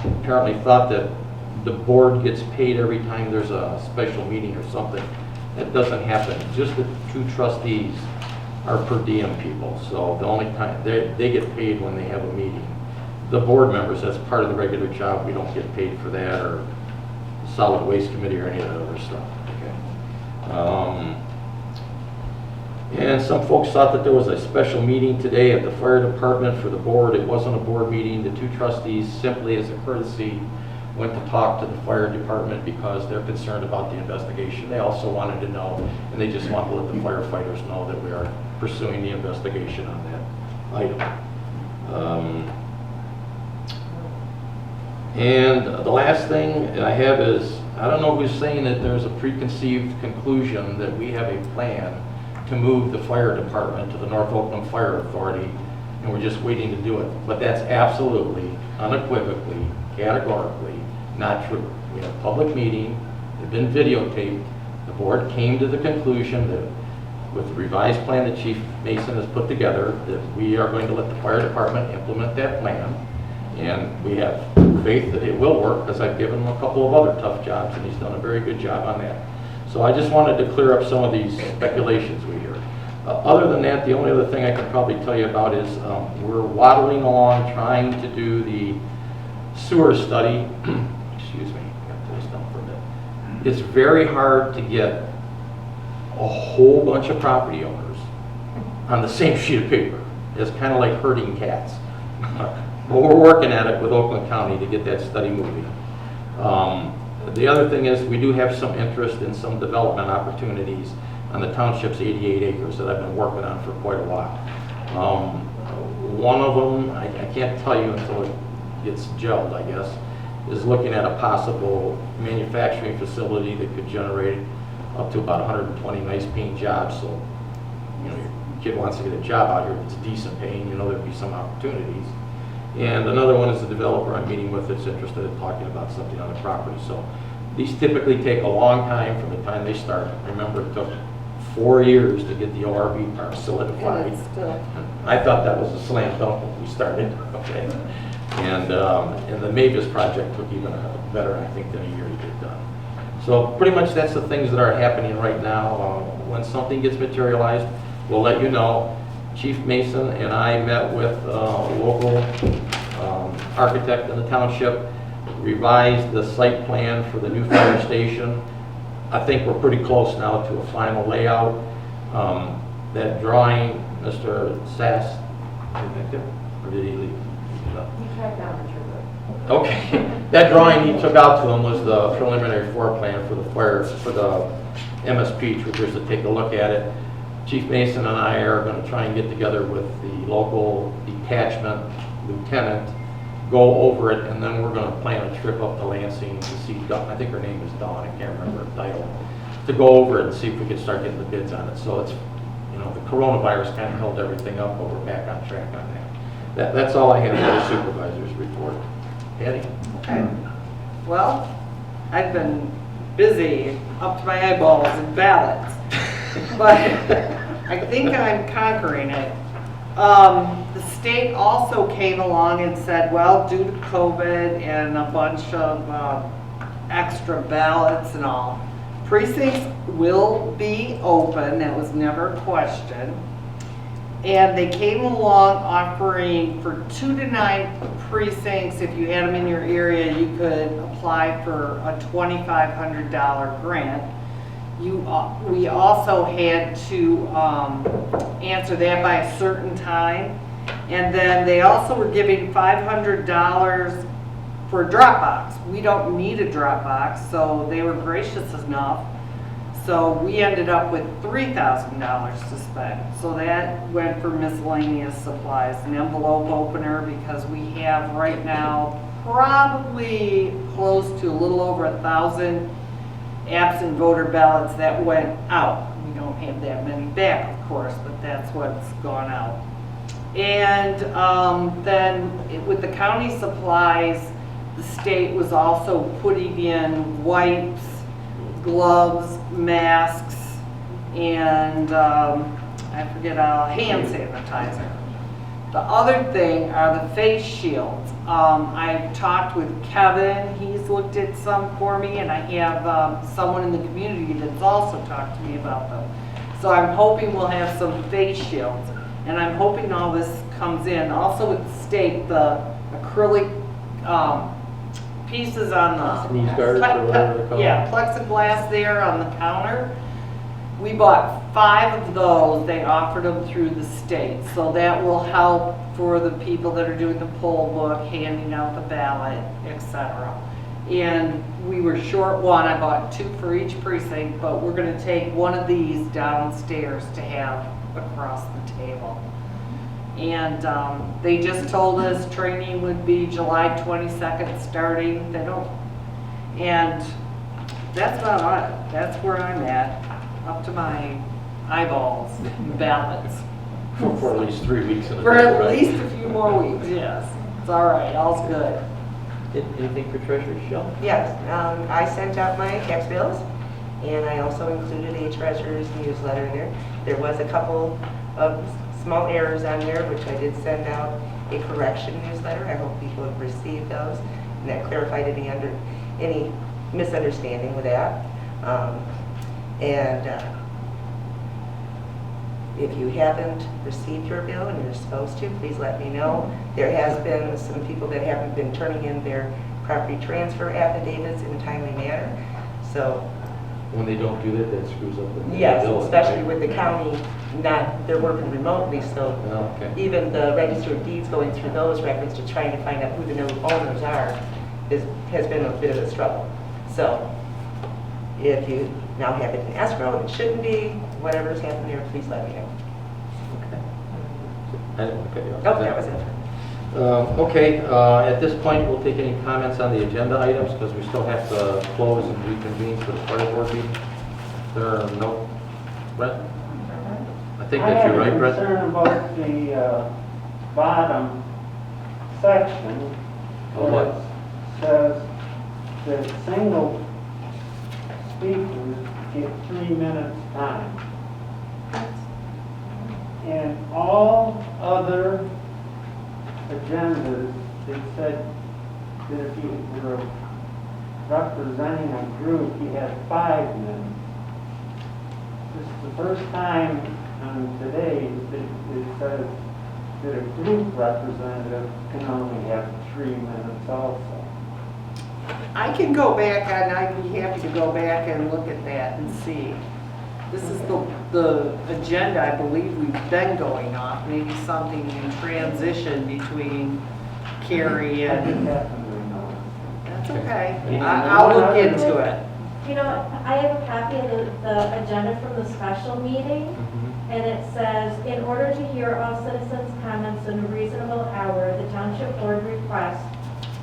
apparently thought that the board gets paid every time there's a special meeting or something. That doesn't happen. Just the 2 trustees are per diem people, so the only time they get paid when they have a meeting. The board members, that's part of the regular job. We don't get paid for that, or solid waste committee or any of that other stuff. Okay. And some folks thought that there was a special meeting today at the fire department for the board. It wasn't a board meeting. The 2 trustees, simply as a courtesy, went to talk to the fire department because they're concerned about the investigation. They also wanted to know, and they just want to let the firefighters know that we are pursuing the investigation on that item. And the last thing I have is, I don't know who's saying that there's a preconceived conclusion that we have a plan to move the fire department to the North Oakland Fire Authority, and we're just waiting to do it. But that's absolutely, unequivocally, categorically not true. We had a public meeting, it's been videotaped. The board came to the conclusion that with the revised plan that Chief Mason has put together, that we are going to let the fire department implement that plan. And we have faith that it will work, because I've given him a couple of other tough jobs, and he's done a very good job on that. So I just wanted to clear up some of these speculations we hear. Other than that, the only other thing I can probably tell you about is we're waddling along trying to do the sewer study. Excuse me, I got to this down for a minute. It's very hard to get a whole bunch of property owners on the same sheet of paper. It's kind of like herding cats. But we're working at it with Oakland County to get that study moving. The other thing is we do have some interest in some development opportunities on the township's 88 acres that I've been working on for quite a while. One of them, I can't tell you until it gets gelled, I guess, is looking at a possible manufacturing facility that could generate up to about 120 nice paying jobs. So, you know, your kid wants to get a job out here that's decent paying, you know, there'd be some opportunities. And another one is a developer I'm meeting with that's interested in talking about something on the property. So these typically take a long time from the time they start. Remember, it took 4 years to get the ORV part solidified. I thought that was a slam dunk when we started. Okay. And the Mavis project took even better, I think, than a year to get done. So pretty much that's the things that are happening right now. When something gets materialized, we'll let you know. Chief Mason and I met with a local architect in the township, revised the site plan for the new fire station. I think we're pretty close now to a final layout. That drawing, Mr. Sass, or did he leave? Okay, that drawing he took out to him was the preliminary floor plan for the fire, for the MSP troopers to take a look at it. Chief Mason and I are going to try and get together with the local detachment lieutenant, go over it, and then we're going to plan a trip up to Lansing to see, I think her name is Dawn, I can't remember her title, to go over it and see if we can start getting the bids on it. So it's, you know, the coronavirus kind of held everything up, but we're back on track on that. That's all I have for the supervisor's report. Patty? Okay. Well, I've been busy up to my eyeballs in ballots, but I think I'm conquering it. The state also came along and said, well, due to COVID and a bunch of extra ballots and all, precincts will be open. That was never a question. And they came along offering for 2 to 9 precincts, if you had them in your area, you could apply for a $2,500 grant. We also had to answer that by a certain time. And then they also were giving $500 for a drop box. We don't need a drop box, so they were gracious enough. So we ended up with $3,000 to spend. So that went for miscellaneous supplies, an envelope opener, because we have right now probably close to a little over 1,000 absent voter ballots that went out. We don't have that many back, of course, but that's what's gone out. And then with the county supplies, the state was also putting in wipes, gloves, masks, and I forget, hand sanitizer. The other thing are the face shields. I've talked with Kevin, he's looked at some for me, and I have someone in the community that's also talked to me about them. So I'm hoping we'll have some face shields, and I'm hoping all this comes in. Also with the state, the acrylic pieces on the Sneeze guards or whatever they're called. yeah, plexiglass there on the counter. We bought 5 of those. They offered them through the state. So that will help for the people that are doing the poll book, handing out the ballot, etc. And we were short one. I bought 2 for each precinct, but we're going to take one of these downstairs to have across the table. And they just told us training would be July 22nd starting. They don't, and that's about it. That's where I'm at, up to my eyeballs in ballots. For at least 3 weeks in a For row, at right? least a few more weeks, yes. It's all right, all's good. Anything for Treasurer Shell? Yes, I sent out my tax bills, and I also included a treasurer's newsletter in there. There was a couple of small errors on there, which I did send out a correction newsletter. I hope people have received those, and that clarified any misunderstanding with that. If you haven't received your bill and you're supposed to, please let me know. There has been some people that haven't been turning in their property transfer affidavits in a timely manner. So When they don't do that, that screws up the bill. yes, especially right? with the county, they're working remotely, so Oh, okay. even the register of deeds going through those records to trying to find out who the new owners are has been a bit of a struggle. So if you now have it in escrow, it shouldn't be, whatever's happened there, please let me know. Okay. I didn't want to cut you off. Oh, that was it. Okay, at this point, we'll take any comments on the agenda items, because we still have to close and reconvene for the fire board meeting. There are no, Brett? I think that's you, right, Brett? I have a concern about the bottom section. Of what? That says that single speakers get 3 minutes time. And all other agendas, it said that if you were representing a group, you had 5 minutes. This is the first time on today that it says that a group representative can only have 3 minutes also. I can go back, and I'd be happy to go back and look at that and see. This is the agenda, I believe we've been going off, maybe something in transition between Carrie and, that's okay. I'll look into it. You know, I have a copy of the agenda from the special meeting, and it says, in order to hear all citizens' comments in a reasonable hour, the township board requests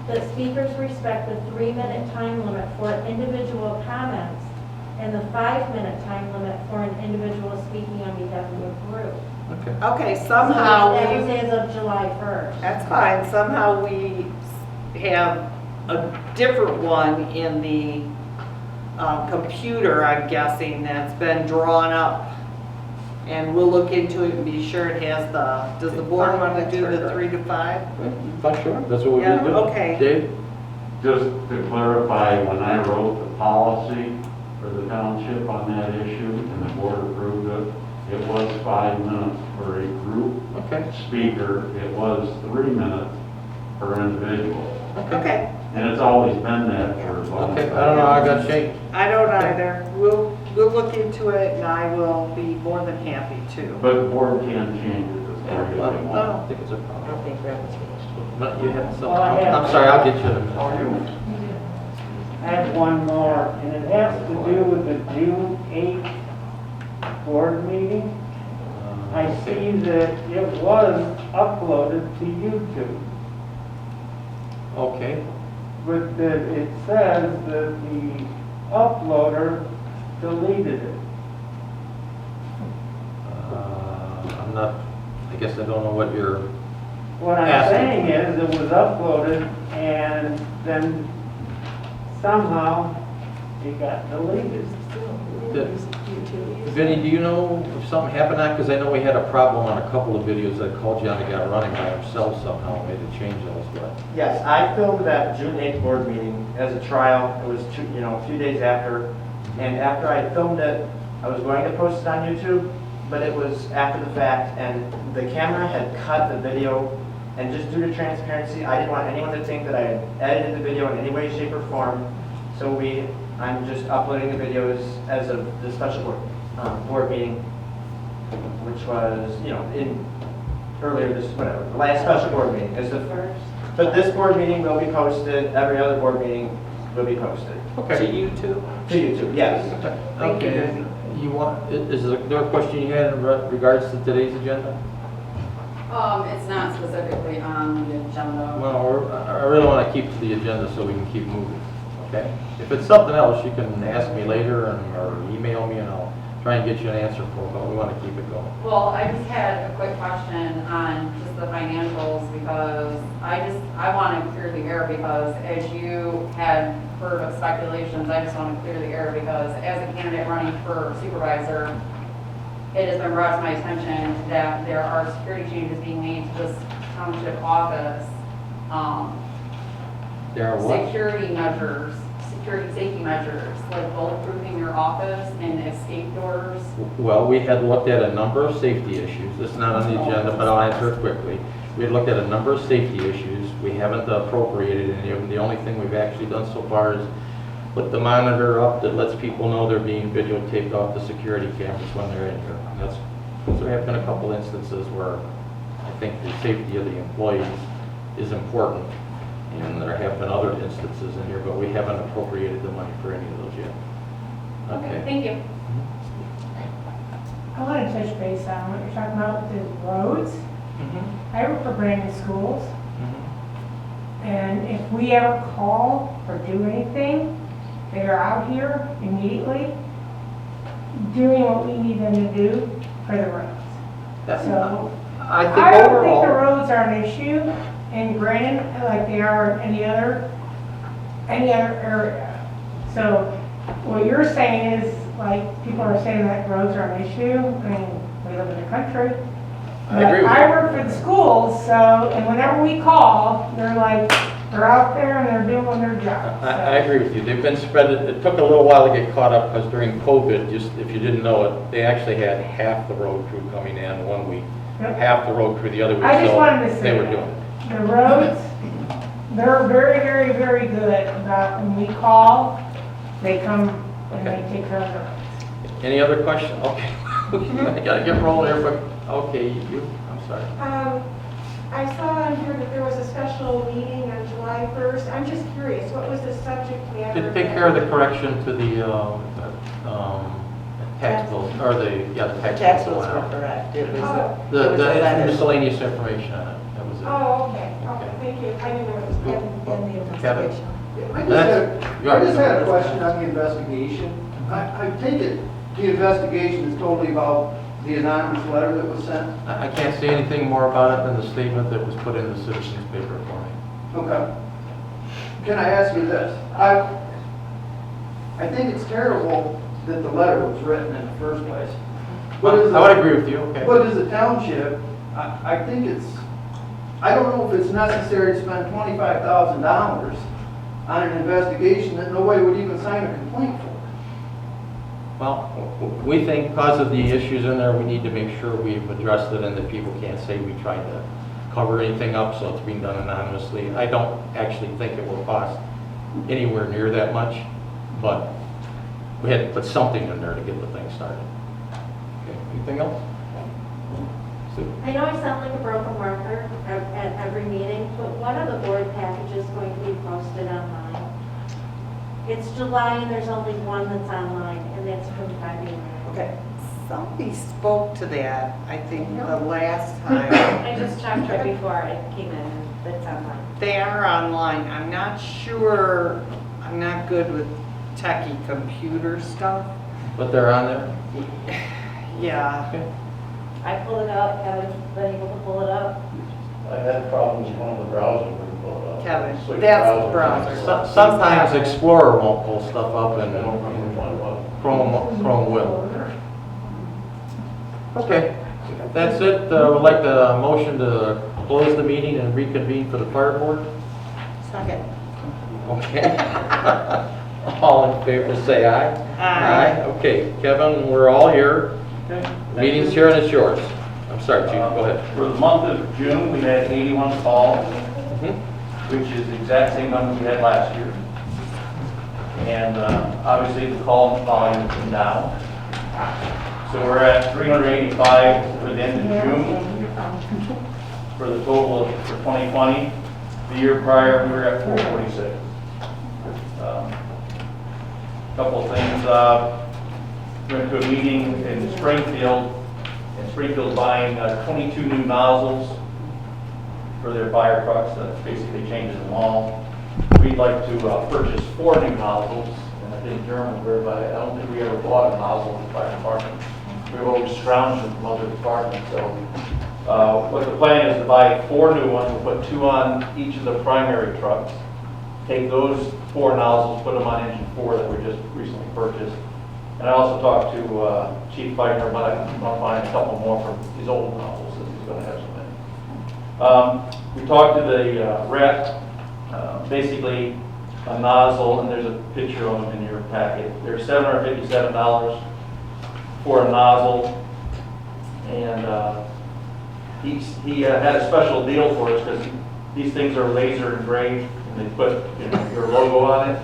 that speakers respect the 3-minute time limit for individual comments and the 5-minute time limit for an individual speaking on behalf of a group. Okay. Okay, somehow That was we, as of July 1st. that's fine, somehow we have a different one in the computer, I'm guessing, that's been drawn up. And we'll look into it and be sure it has does the board want to do the 3 to 5? Fine, sure, that's what we're Yeah, gonna do. okay. Dave? Just to clarify, when I wrote the policy for the township on that issue, and the board approved it, it was 5 minutes for a group Okay. speaker. It was 3 minutes per individual. Okay, And it's always been that for as long Okay, as I don't know, I got changed. I don't either. We'll look into it and I will be more than happy to. But the board can change it as far as they I want. don't think it's a I problem. don't think Brett was finished. But you have something, Well, I have- I'm sorry, I'll get you in a How are minute. you? I have one more, and it has to do with the June 8th board meeting. I see that it was uploaded to YouTube, Okay, but that it says that the uploader deleted it. I'm not, I guess I don't know what you're, What I'm Asking. saying is, it was uploaded, and then somehow it got deleted. Vinny, do you know if something happened on, because I know we had a problem on a couple of videos that called John and got running by himself somehow, we had to change those, but. Yes, I filmed that June 8th board meeting as a trial. It was a few days after. And after I filmed it, I was going to post it on YouTube, but it was after the fact, and the camera had cut the video. And just due to transparency, I didn't want anyone to think that I had edited the video in any way, shape, or form. So I'm just uploading the videos as of the special board meeting, which was, in earlier the last special board meeting is the first. But this board meeting will be posted, every other board meeting will be posted. Okay. To YouTube? To YouTube, yes. Thank you. Okay. You want, is there a question you had in regards to today's agenda? It's not specifically on the agenda. Well, I really want to keep to the agenda so we can keep moving, okay? If it's something else, you can ask me later or email me and I'll try and get you an answer for it, but we want to keep it going. Well, I just had a quick question on just the financials because I want to clear the air because as you had heard of speculations, I just want to clear the air because as a candidate running for supervisor, it has been brought to my attention that there are security changes being made to this township office. There are what? Security safety measures, like bulletproofing your office and escape doors. Well, we had looked at a number of safety issues. This is not on the agenda, but I'll answer it quickly. We had looked at a number of safety issues. We haven't appropriated any of them. The only thing we've actually done so far is put the monitor up that lets people know they're being videotaped off the security cameras when they're in here. And there have been a couple instances where I think the safety of the employees is important. And there have been other instances in here, but we haven't appropriated the money for any of those yet. Okay, thank you. I want to touch base on what you're talking about with the roads. I work for brand new schools, and if we ever call or do anything, they are out here immediately doing what we need them to do for the roads. So I think I don't think the overall, roads are an issue in Brandon like they are in any other area. So what you're saying is, like, people are saying that roads are an issue. I mean, we live in the country. I agree with you. I work for the schools, so, and whenever we call, they're like, they're out there and they're doing their job. I agree with you. They've been spread, it took a little while to get caught up because during COVID, just if you didn't know it, they actually had half the road crew coming in one week, Yep. half the road crew the other week. I just so wanted to say they were that. doing it. The roads, they're very, very, very good about when we call, they come and they take care of the roads. Any other question? Okay. I gotta get rolling here, but, okay, you, I'm sorry. I saw on here that there was a special meeting on July 1st. I'm just curious, what was the subject matter? To take care of the correction to the tax bills, or the tax Tax bills bills going were out. correct. It was, Oh. it The was a letter. miscellaneous information on it, that was it. Oh, okay, thank you. I didn't know what it was. And the Kevin? investigation. I just had a question on the investigation. I take it the investigation is totally about the anonymous letter that was sent? I can't say anything more about it than the statement that was put in the citizens paper for me. Okay. Can I ask you this? I think it's terrible that the letter was written in the first place. I would agree with you, okay. But as a township, I think I don't know if it's necessary to spend $25,000 on an investigation that nobody would even sign a complaint for. Well, we think because of the issues in there, we need to make sure we've addressed it and that people can't say we tried to cover anything up, so it's being done anonymously. I don't actually think it will cost anywhere near that much, but we had to put something in there to get the thing started. Okay, anything else? Sue? I know I sound like a broken record at every meeting, but when are the board packages going to be posted online? It's July and there's only one that's online, and that's from February. Okay, somebody spoke to that, I think, the last time. I just checked right before I came in, and it's online. They are online. I'm not sure, I'm not good with techie computer stuff. But they're on there? Yeah. Okay. I pulled it up, Kevin's been able to pull it up. I had problems with one of the browsers wouldn't pull it up. Kevin, Switch that's the browsers. browser. Sometimes Explorer won't pull stuff up and I don't remember which one it was. Chrome will. Okay, that's it. Would like the motion to close the meeting and reconvene for the fire board? Second. Okay. All in favor, say aye. Aye. Okay, Kevin, we're all here. Meeting's here and it's yours. I'm sorry, Chief, go ahead. For the month of June, we had 81 calls, Mhm. which is the exact same number we had last year. And obviously, the call volume came down. So we're at 385 for the end of June for the total for 2020. The year prior, we were at 446. Couple of things. Went to a meeting in Springfield, and Springfield's buying 22 new nozzles for their fire trucks. That basically changes them all. We'd like to purchase 4 new nozzles, and I think Jeremy, I don't think we ever bought a nozzle in the fire department. We've always scrounged them from other departments. So what the plan is to buy 4 new ones. We'll put 2 on each of the primary trucks. Take those 4 nozzles, put them on engine 4 that we just recently purchased. And I also talked to Chief Fightner about I'm going to find a couple more from his old nozzles that he's going to have some in. We talked to the rep. Basically, a nozzle, and there's a picture of them in your packet. They're $757 for a nozzle, and he had a special deal for us because these things are laser engraved, and they put your logo on it.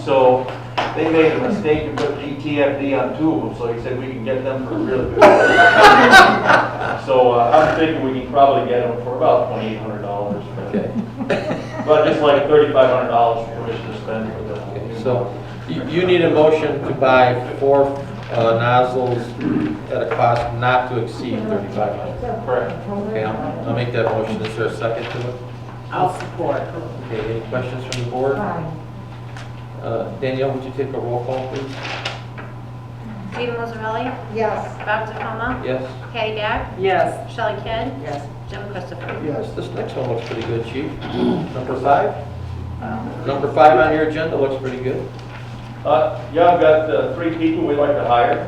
So they made a mistake and put GTFD on 2 of them, so he said we can get them for really good. So I'm thinking we can probably get them for about $2,800. Okay. But just like $3,500 for permission to spend for the. Okay, so you need a motion to buy 4 nozzles at a cost not to exceed $3,500. Correct. Okay, I'll make that motion. Is there a second to it? I'll support. Okay, any questions from the board? Danielle, would you take a roll call, please? Stephen Lozarelli, Yes. Bob DePalma, Yes? Patty Dack, Yes. Shelley Kidd, Yes. Jim Christopher. Yes, this next one looks pretty good, Chief. Number 5? Number 5 on your agenda looks pretty good. Yeah, I've got 3 people we'd like to hire.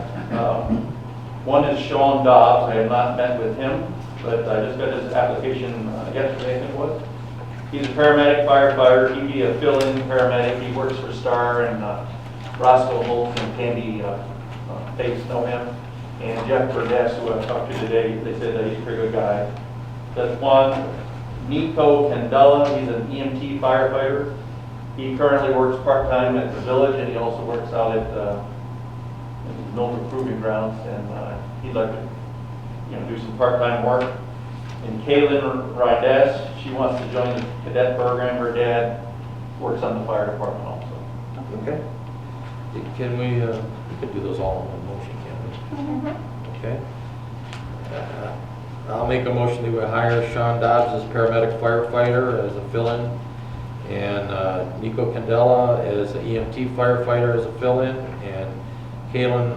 One is Sean Dobbs. I have not met with him, but I just got his application yesterday, I think it was. He's a paramedic, firefighter. He'd be a fill-in paramedic. He works for Star, and Roscoe Holt and Candy Pace know him. And Jeff Burdess, who I talked to today, they said that he's a pretty good guy. That's one. Nico Candela, he's an EMT firefighter. He currently works part-time at the village, and he also works out at Milford Proving Grounds, and he'd like to do some part-time work. And Kaylin Rydess, she wants to join the cadet program. Her dad works on the fire department also. Okay. Can we could do those all in one motion, can't we? Okay. I'll make a motion that we hire Sean Dobbs as paramedic firefighter as a fill-in, and Nico Candela as an EMT firefighter as a fill-in, and Kaylin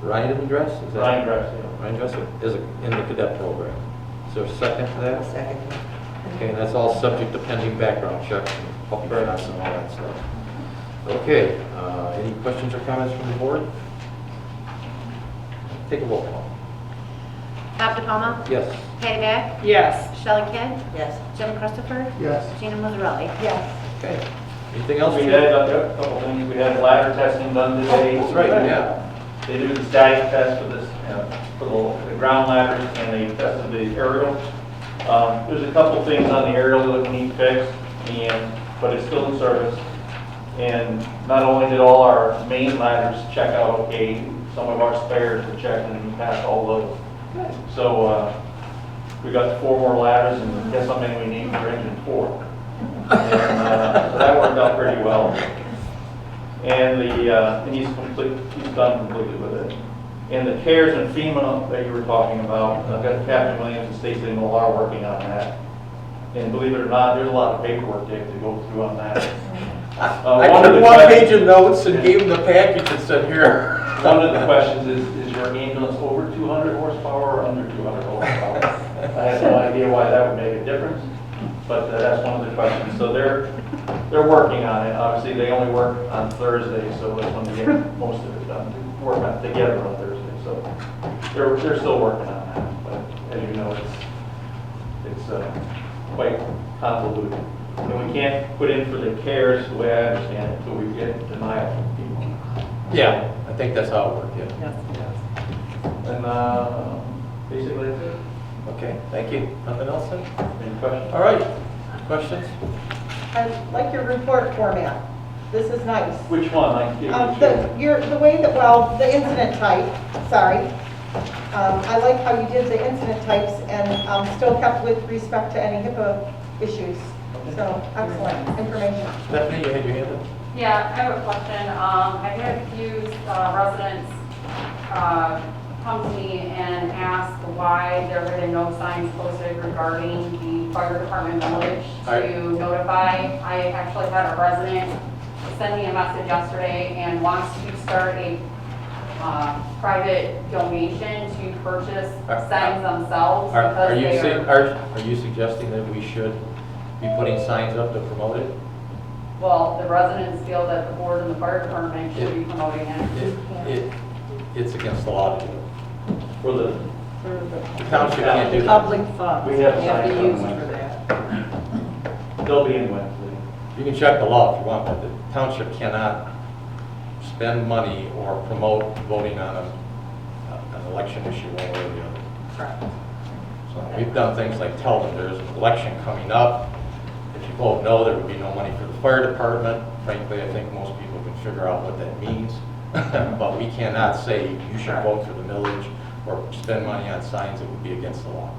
Rydess, is that? Ryan Dress, yeah. Ryan Dress is in the cadet program. Is there a second to that? Second. Okay, and that's all subject to pending background checks and public records and all that stuff. Okay, any questions or comments from the board? Take a roll call. Bob DiPalma? Yes. Patty Back? Yes. Shelley Kidd? Yes. Jim Christopher? Yes. Gina Mazzarelli? Yes. Okay. Anything else? We had a couple things. We had ladder testing done today. That's right, yeah. They do the static test for this, for the ground ladders, and they tested the aerial. There's a couple things on the aerial that we need fixed, but it's still in service. And not only did all our main ladders check out okay, some of our spares were checked and we passed all those. So we got 4 more ladders, and guess how many we need for engine 4. And so that worked out pretty well. And he's done completely with it. And the CARES and FEMA that you were talking about, I've got Captain Williams and Stacy and Millar working on that. And believe it or not, there's a lot of paperwork they have to go through on that. I took one page of notes and gave them the package and said, here. One of the questions is your ambulance over 200 horsepower or under 200 horsepower? I have no idea why that would make a difference, but that's one of the questions. So they're working on it. Obviously, they only work on Thursday, so that's when they get most of it done. Work on together on Thursday, so they're still working on that. But as you know, it's quite convoluted. And we can't put in for the CARES, the way I understand it, until we get denial from people. Yeah, I think that's how it worked, yeah. Yes. And basically that's it. Okay, thank you. Nothing else then? Any questions? All right, questions? I like your report format. This is nice. Which one? The way that, well, the incident type, sorry. I like how you did the incident types and still kept with respect to any HIPAA issues. So, excellent information. Stephanie, you had your hand up? Yeah, I have a question. I've had a few residents come to me and ask why there have been no signs posted regarding the fire department village to notify. I actually had a resident send me a message yesterday and wants to start a private donation to purchase signs themselves. Are you suggesting that we should be putting signs up to promote it? Well, the residents feel that the board and the fire department should be promoting it. It's against the law to do it. For the township can't do that. Public funds. We have Can't be signs used on for that. They'll be in Wednesday. You can check the law if you want, but the township cannot spend money or promote voting on an election issue one way or the other. Correct. So we've done things like tell them there's an election coming up. If you vote no, there would be no money for the fire department. Frankly, I think most people can figure out what that means. But we cannot say you should vote for the millage or spend money on signs that would be against the law.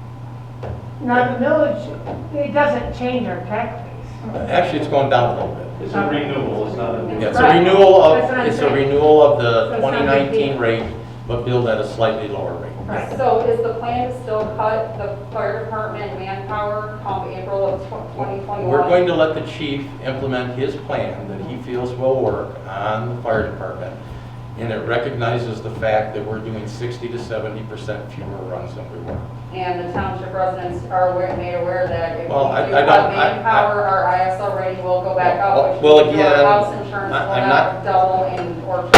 Now, the millage, it doesn't change our tax base. Actually, it's going down a little bit. It's a renewal, it's not a... Yeah, it's a renewal That's what I'm of, it's a saying. renewal of the So it's not a big 2019 deal. rate, but billed at a slightly lower rate. Right. So is the plan to still cut the fire department manpower come April of 2021? We're going to let the chief implement his plan that he feels will work on the fire department. And it recognizes the fact that we're doing 60 to 70% fewer runs than we were. And the township residents are made aware that if we Well, I do don't- cut manpower, our ISO rating will go back up, Well, which means our again, house insurance will I'm not double in or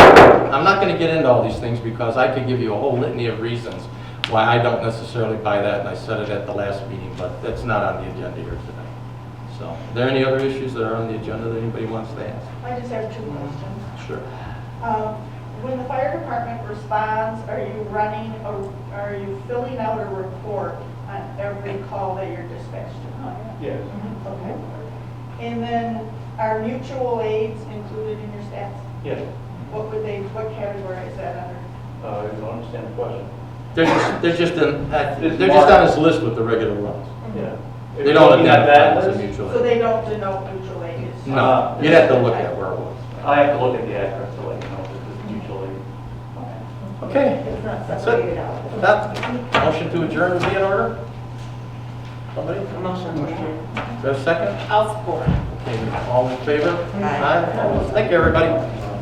I'm not going to get into all these things because I could give you a whole litany of reasons why I don't necessarily buy that, and I said it at the last meeting, but that's not on the agenda here tonight. So, are there any other issues that are on the agenda that anybody wants to ask? I just have 2 questions. Sure. When the fire department responds, are you filling out a report on every call that you're dispatched to? Yes. Okay. And then are mutual aids included in your stats? Yes. What category is that under? I don't understand the question. They're just on his list with the regular runs. Yeah. They don't Looking at identify that as a list, mutual So aid. they don't denote mutual aid? it's- No, you'd have to look at where it was. I have to look at the address to let you know if it's mutually. Okay, It's not that's separated it. out. That, motion to adjourn would be in order? Somebody? Motion. Do I have a second? I'll support. Okay, all in favor? Aye. Thank you, everybody.